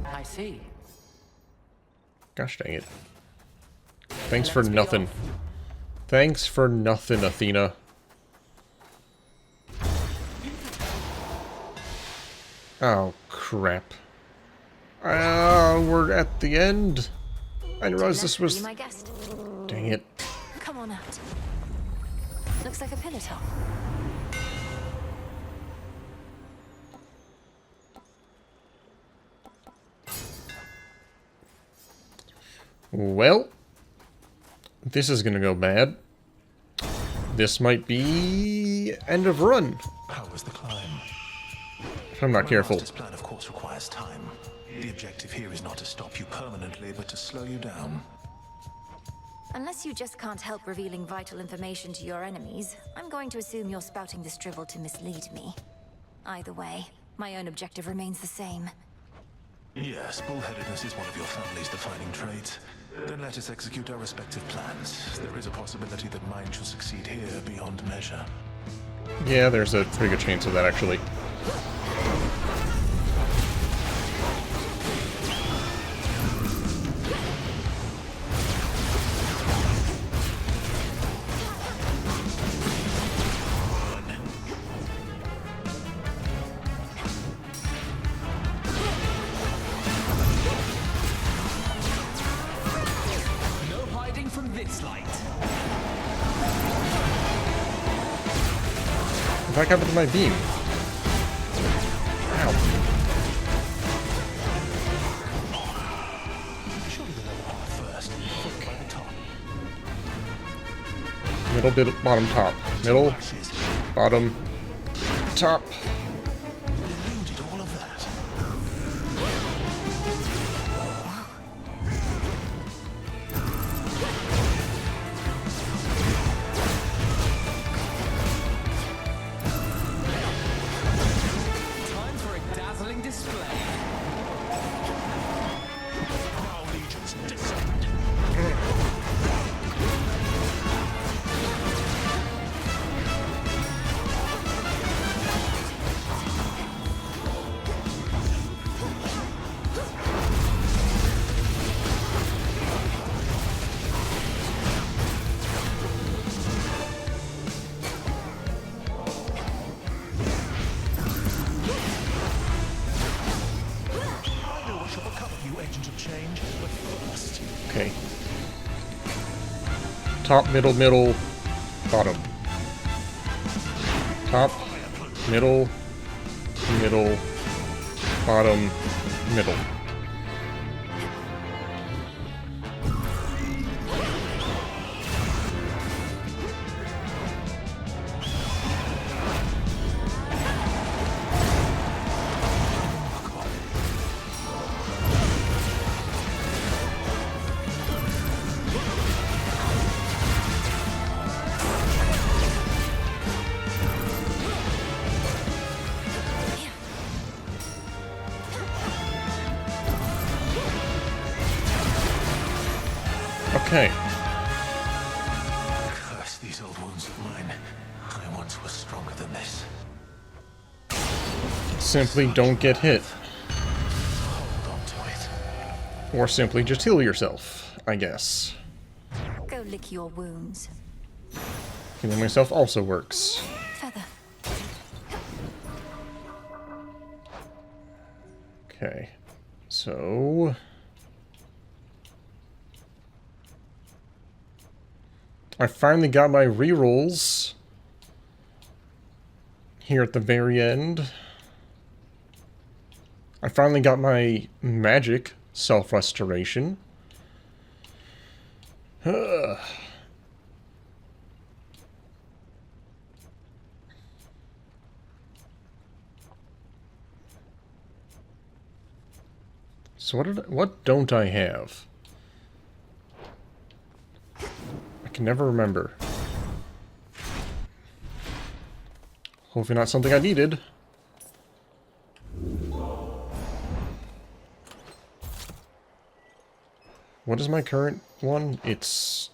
I see. Gosh dang it. Thanks for nothing. Thanks for nothing, Athena. Oh, crap. We're at the end. I didn't realize this was... Be my guest. Dang it. Come on out. Looks like a pillar top. Well, this is gonna go bad. This might be end of run. How was the climb? I'm not careful. My master's plan, of course, requires time. The objective here is not to stop you permanently, but to slow you down. Unless you just can't help revealing vital information to your enemies, I'm going to assume you're spouting this drivel to mislead me. Either way, my own objective remains the same. Yes, bullheadedness is one of your family's defining traits. Then let us execute our respective plans. There is a possibility that mine shall succeed here beyond measure. Yeah, there's a pretty good chance of that, actually. Back up into my beam. Ow. Middle, bit, bottom, top. Middle, bottom, top. Okay. Top, middle, middle, bottom. Top, middle, middle, bottom, middle. Okay. Curse these old wounds of mine. I once was stronger than this. Simply don't get hit. Hold on to it. Or simply just heal yourself, I guess. Go lick your wounds. Healing myself also works. Feather. Okay. So... I finally got my rerolls here at the very end. I finally got my magic self-restoration. So what don't I have? I can never remember. Hopefully not something I needed. What is my current one? It's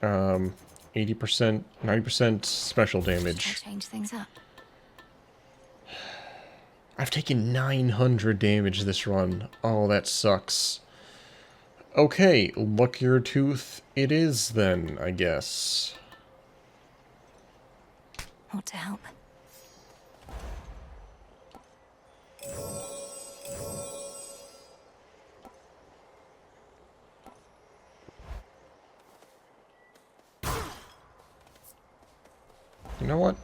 80%, 90% special damage. I'll change things up. I've taken 900 damage this run. Oh, that sucks. Okay, luckier tooth it is then, I guess. Want to help? You know what?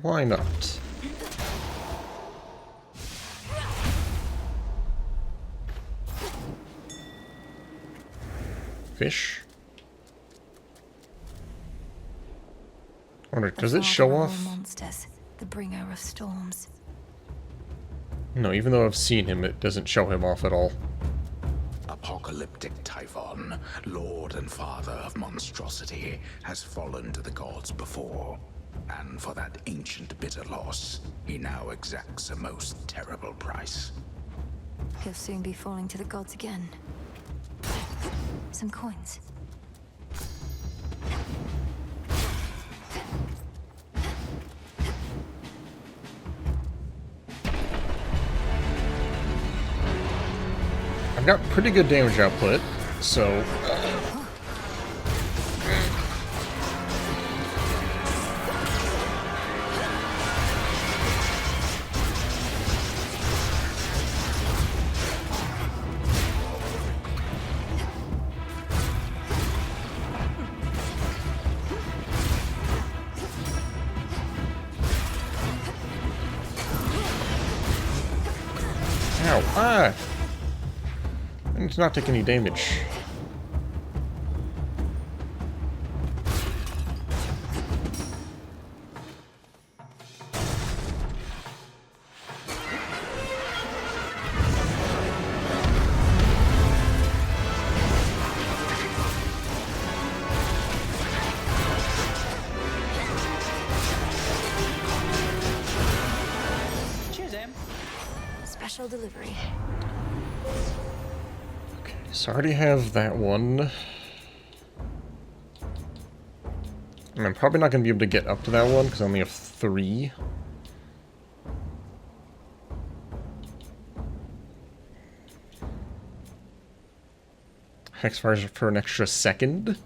Why not? Fish? wonder, does it show off? Monsters, the bringer of storms. No, even though I've seen him, it doesn't show him off at all. Apocalyptic Typhon, lord and father of monstrosity, has fallen to the gods before. And for that ancient bitter loss, he now exacts a most terrible price. He'll soon be falling to the gods again. Some coins. I've got pretty good damage output, so... Ow, ah! I need to not take any damage. Cheers, Em. Special delivery. So I already have that one. And I'm probably not going to be able to get up to that one because I only have 3. Hexfires for an extra second.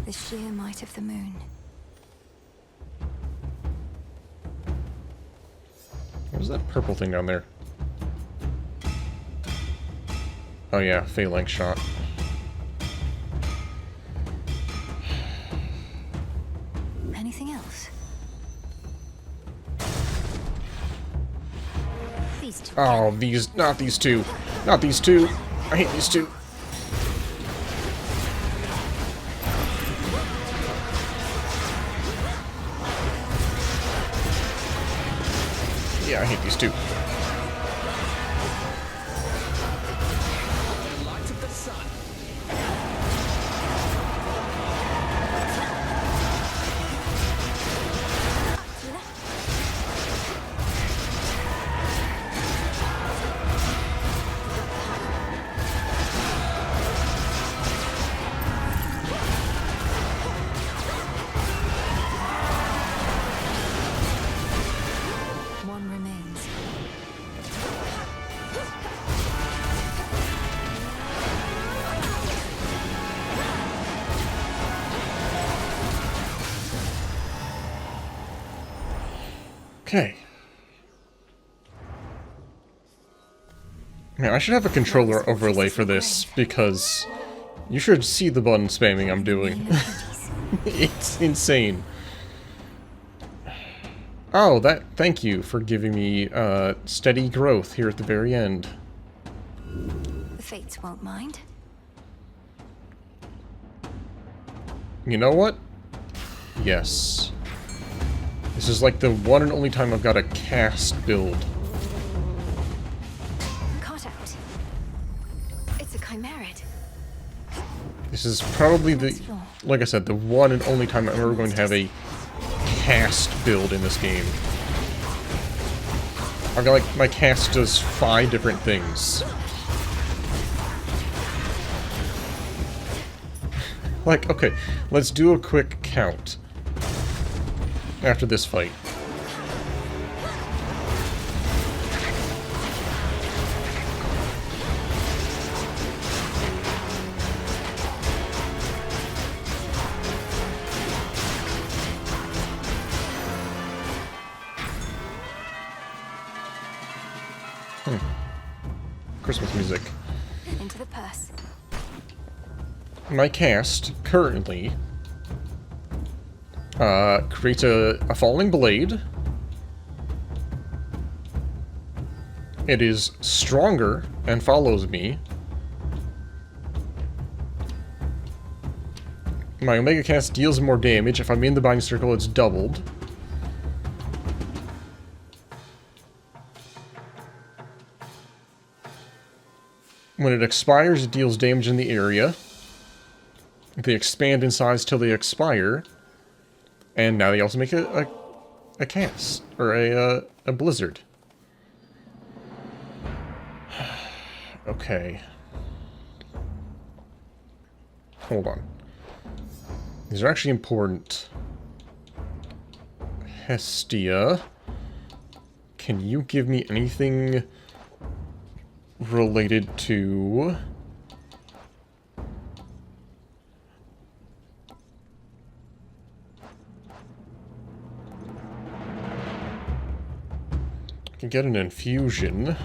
The sheer might of the moon. What was that purple thing down there? Oh yeah, phalanx shot. Anything else? These two. Oh, not these two. Not these two. I hate these two. Yeah, I hate these two. One remains. Okay. Man, I should have a controller overlay for this, because you should see the button spamming I'm doing. It's insane. Oh, thank you for giving me steady growth here at the very end. The fates won't mind. You know what? Yes. This is like the one and only time I've got a cast build. Caught out. It's a chimerid. This is probably the, like I said, the one and only time I'm ever going to have a cast build in this game. I've got like, my cast does 5 different things. Like, okay, let's do a quick count after this fight. Christmas music. Into the purse. My cast currently creates a falling blade. It is stronger and follows me. My Omega Cast deals more damage. If I'm in the binding circle, it's doubled. When it expires, it deals damage in the area. They expand in size till they expire. And now they also make a cast. Or a blizzard. Okay. Hold on. These are actually important. Hestia. Can you give me anything related to... I can get an infusion.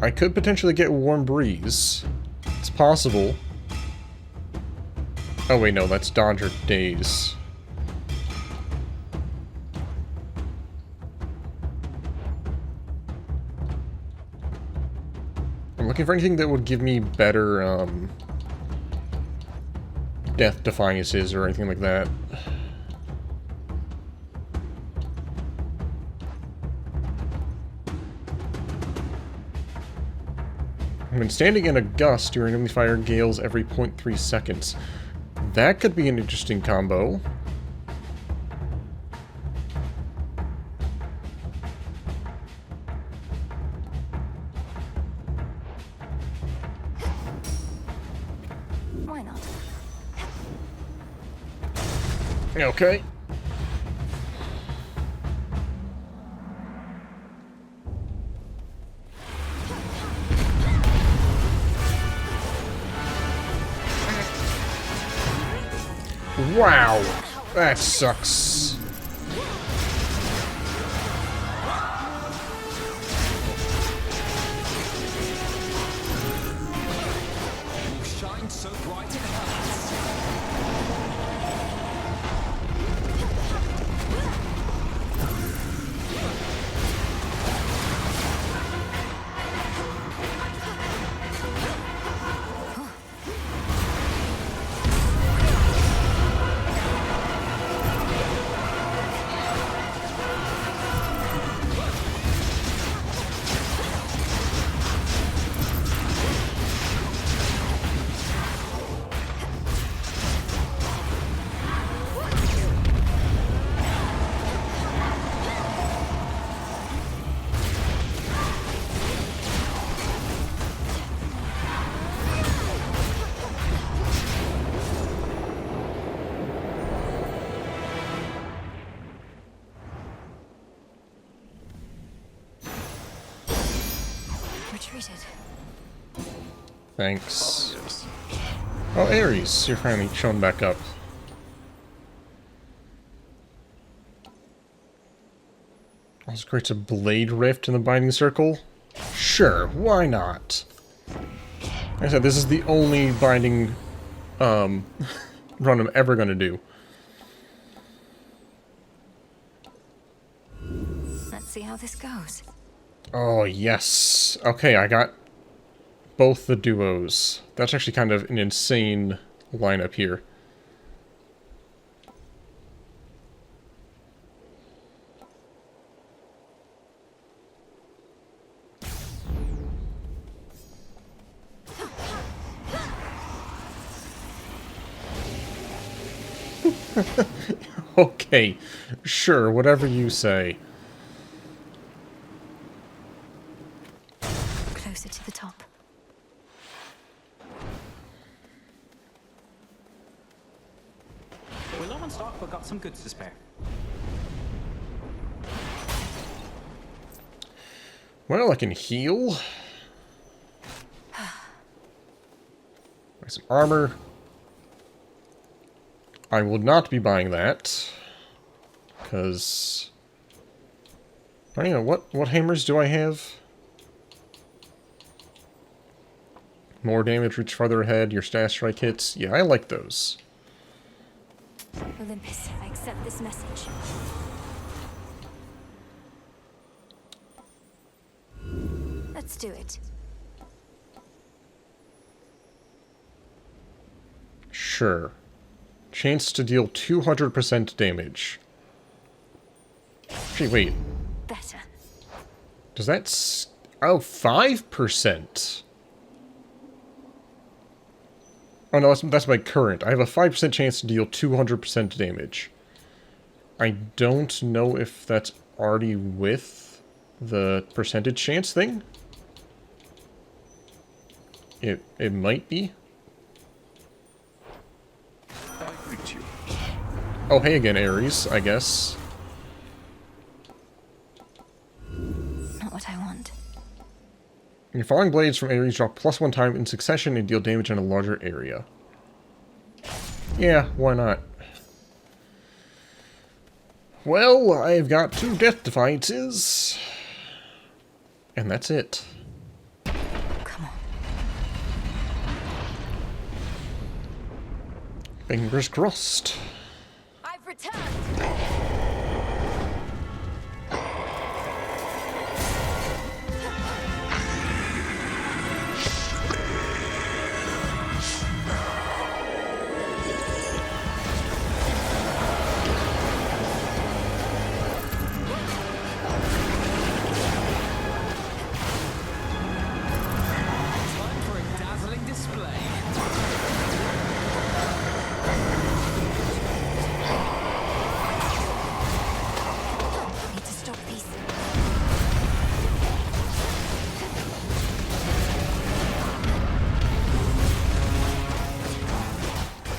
I could potentially get Warm Breeze. It's possible. Oh wait, no, that's Dodger Days. I'm looking for anything that would give me better, death defiances or anything like that. When standing in a gust, your enemy fire gales every 0.3 seconds. That could be an interesting combo. Why not? Okay. Wow, that sucks. You shine so bright in heavens. Retreated. Thanks. Oh, Ares, you're finally shown back up. Also creates a blade rift in the binding circle. Sure, why not? Like I said, this is the only binding run I'm ever gonna do. Let's see how this goes. Oh, yes. Okay, I got both the duos. That's actually kind of an insane lineup here. Okay, sure, whatever you say. Closer to the top. We're low on stock, but got some goods to spare. Well, I can heal. Some armor. I will not be buying that. Because... I don't know, what hammers do I have? More damage, reach farther ahead, your stash strike hits. Yeah, I like those. Olympus, I accept this message. Let's do it. Sure. Chance to deal 200% damage. Actually, wait. Better. Does that... Oh, 5%. Oh no, that's my current. I have a 5% chance to deal 200% damage. I don't know if that's already with the percentage chance thing. It might be. I greet you. Oh, hey again, Ares, I guess. Not what I want. Your falling blades from Ares drop +1 time in succession and deal damage in a larger area. Yeah, why not? Well, I've got 2 death defiances. And that's it. Come on. Fingers crossed. I've returned.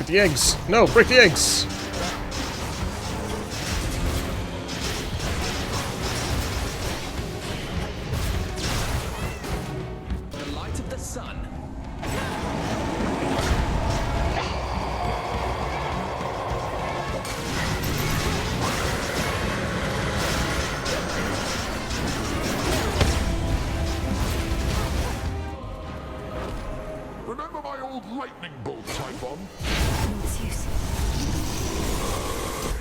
The eggs! No, break the eggs! The light of the sun. Remember my old lightning bolt, Typhon?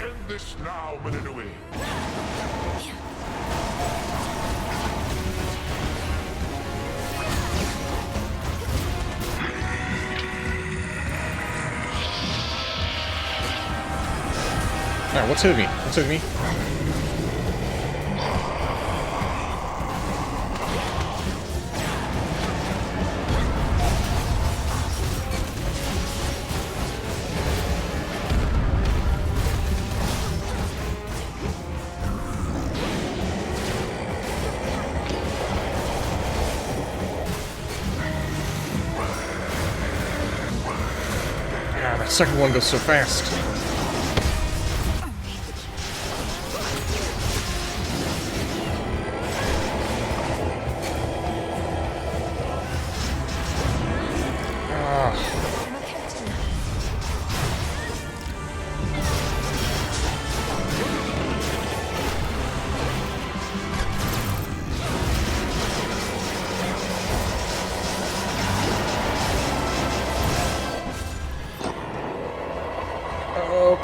End this now, Mininui. Now, what's hitting me? What's hitting me? Ah, that second one goes so fast.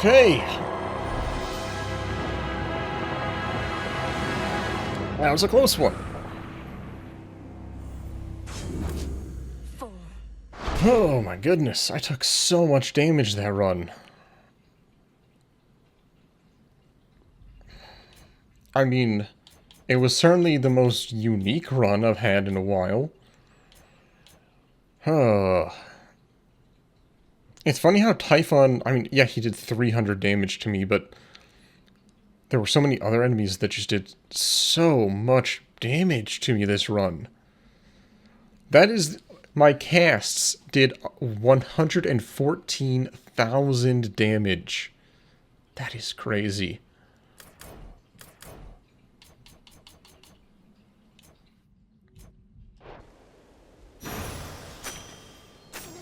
Okay. That was a close one. Oh my goodness, I took so much damage that run. I mean, it was certainly the most unique run I've had in a while. It's funny how Typhon, I mean, yeah, he did 300 damage to me, but there were so many other enemies that just did so much damage to me this run. That is, my casts did 114,000 damage. That is crazy.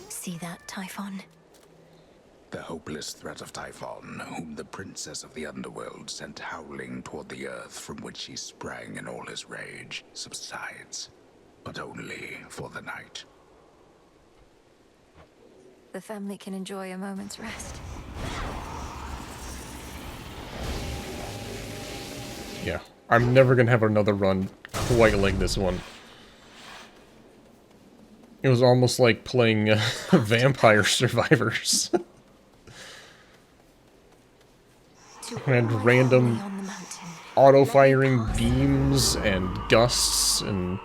See that, Typhon? The hopeless threat of Typhon, whom the princess of the underworld sent howling toward the earth from which he sprang in all his rage, subsides, but only for the night. The family can enjoy a moment's rest. Yeah, I'm never gonna have another run quite like this one. It was almost like playing Vampire Survivors. I had random auto-firing beams and gusts and...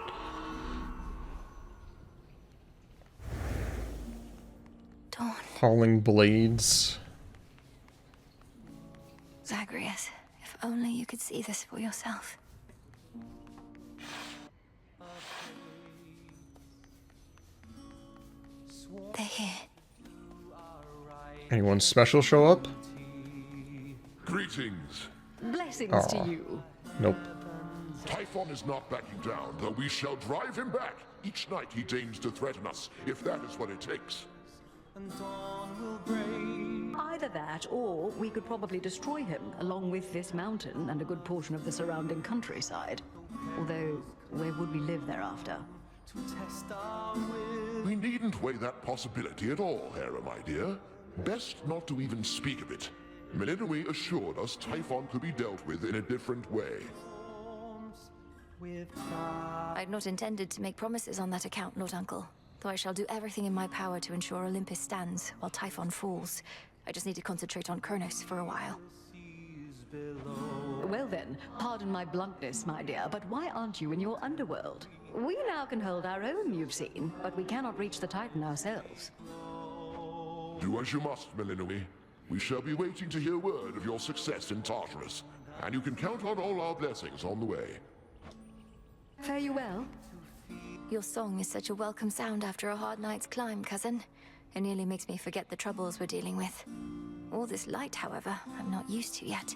falling blades. Zagreus, if only you could see this for yourself. They're here. Anyone special show up? Greetings. Blessings to you. Nope. Typhon is not backing down, though we shall drive him back each night he deigns to threaten us, if that is what it takes. Either that, or we could probably destroy him, along with this mountain and a good portion of the surrounding countryside. Although, where would we live thereafter? We needn't weigh that possibility at all, Hera, my dear. Best not to even speak of it. Wrinklynewt assured us Typhon could be dealt with in a different way. I'd not intended to make promises on that account, Lord Uncle. Though I shall do everything in my power to ensure Olympus stands while Typhon falls. I just need to concentrate on Kronos for a while. Well then, pardon my bluntness, my dear, but why aren't you in your underworld? We now can hold our own, you've seen, but we cannot reach the Titan ourselves. Do as you must, Wrinklynewt. We shall be waiting to hear word of your success in Tartarus, and you can count on all our blessings on the way. Fare you well. Your song is such a welcome sound after a hard night's climb, cousin. It nearly makes me forget the troubles we're dealing with. All this light, however, I'm not used to yet.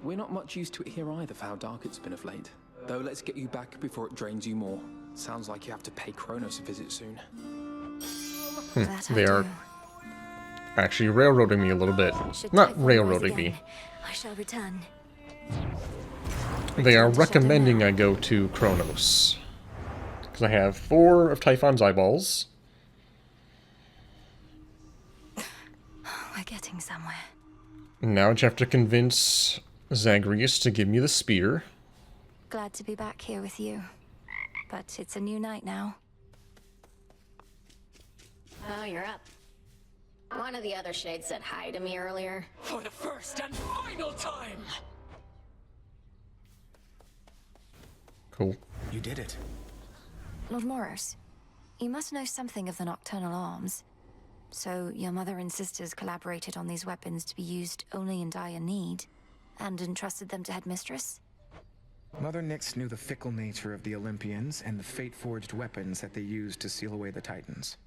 We're not much used to it here either for how dark it's been of late. Though let's get you back before it drains you more. Sounds like you have to pay Kronos a visit soon. They are actually railroading me a little bit. Not railroading me. I shall return. They are recommending I go to Kronos. Because I have 4 of Typhon's eyeballs. We're getting somewhere. Now I just have to convince Zagreus to give me the spear. Glad to be back here with you. But it's a new night now. Oh, you're up. One of the other shades said hi to me earlier. For the first and final time! Cool. You did it. Lord Moros, you must know something of the nocturnal arms. So your mother and sisters collaborated on these weapons to be used only in dire need, and entrusted them to Headmistress? Mother Nyx knew the fickle nature of the Olympians and the fate-forged weapons that they used to seal away the Titans.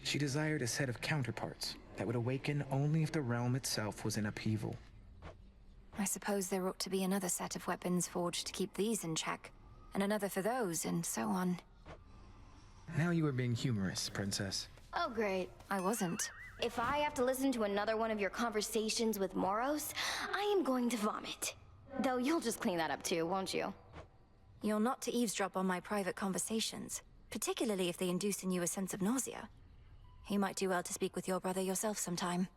She desired a set of counterparts that would awaken only if the realm itself was in upheaval. I suppose there ought to be another set of weapons forged to keep these in check, and another for those, and so on. Now you are being humorous, Princess. Oh, great. I wasn't. If I have to listen to another one of your conversations with Moros, I am going to vomit. Though you'll just clean that up too, won't you? You're not to eavesdrop on my private conversations, particularly if they induce in you a sense of nausea. You might do well to speak with your brother yourself sometime.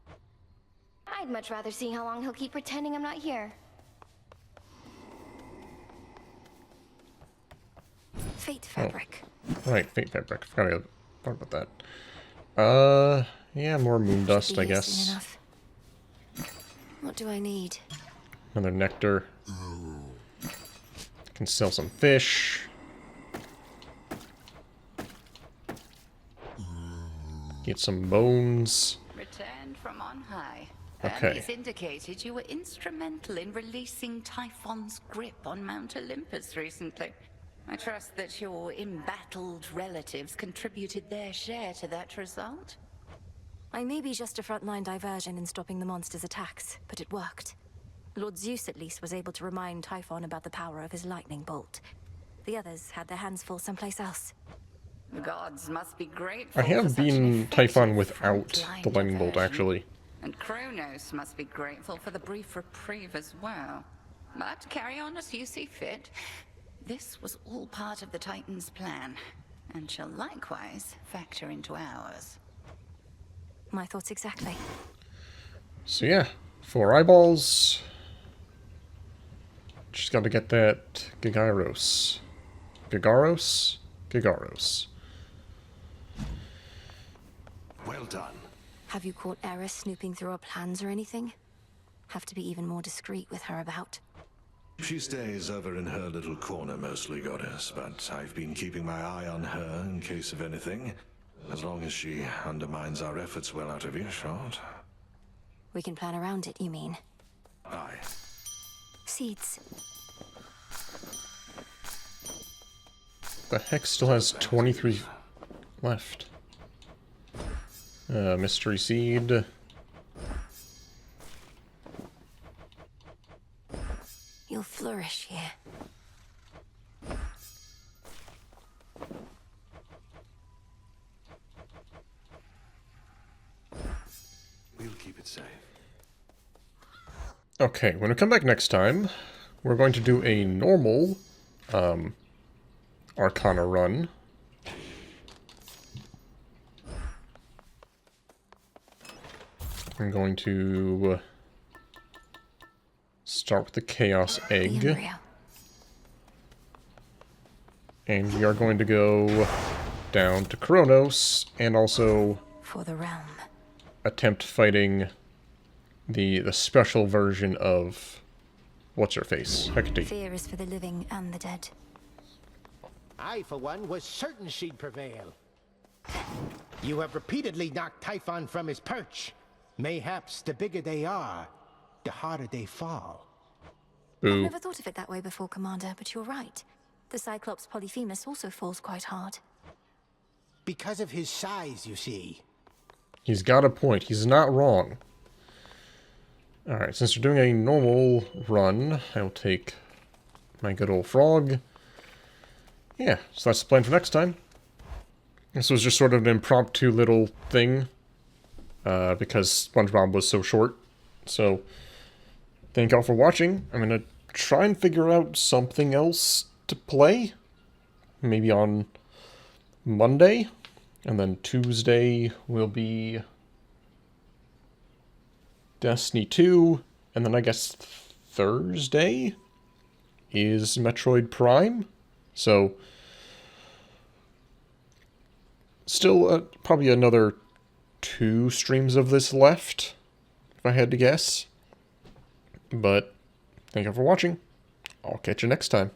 I'd much rather see how long he'll keep pretending I'm not here. Fate fabric. Oh. Right, fate fabric. Forgot about that. Yeah, more moon dust, I guess. What do I need? Another nectar. Can sell some fish. Get some bones. Returned from on high. Okay. Hermes indicated you were instrumental in releasing Typhon's grip on Mount Olympus recently. I trust that your embattled relatives contributed their share to that result? I may be just a frontline diversion in stopping the monster's attacks, but it worked. Lord Zeus at least was able to remind Typhon about the power of his lightning bolt. The others had their hands full someplace else. The gods must be grateful. I have been Typhon without the lightning bolt, actually. And Kronos must be grateful for the brief reprieve as well. But carry on as you see fit. This was all part of the Titan's plan, and shall likewise factor into ours. My thoughts exactly. So yeah, 4 eyeballs. Just gotta get that Gigaros. Gigaros? Gigaros. Well done. Have you caught Eris snooping through our plans or anything? Have to be even more discreet with her about. She stays over in her little corner mostly, Goddess, but I've been keeping my eye on her in case of anything. As long as she undermines our efforts well out of earshot. We can plan around it, you mean? Aye. Seeds. The Hex still has 23 left. Mystery Seed. You'll flourish here. We'll keep it safe. Okay, when we come back next time, we're going to do a normal Arcana run. I'm going to start with the Chaos Egg. And we are going to go down to Kronos and also for the realm. Attempt fighting the special version of what's-her-face, Hecate. Fear is for the living and the dead. I, for one, was certain she'd prevail. You have repeatedly knocked Typhon from his perch. Mayhaps the bigger they are, the harder they fall. I've never thought of it that way before, Commander, but you're right. The Cyclops Polyphemus also falls quite hard. Because of his size, you see. He's got a point. He's not wrong. Alright, since we're doing a normal run, I'll take my good old frog. Yeah, so that's the plan for next time. This was just sort of an impromptu little thing, because SpongeBob was so short. So, thank y'all for watching. I'm gonna try and figure out something else to play. Maybe on Monday. And then Tuesday will be Destiny 2. And then I guess Thursday is Metroid Prime. So, still probably another 2 streams of this left, if I had to guess. But, thank you for watching. I'll catch you next time.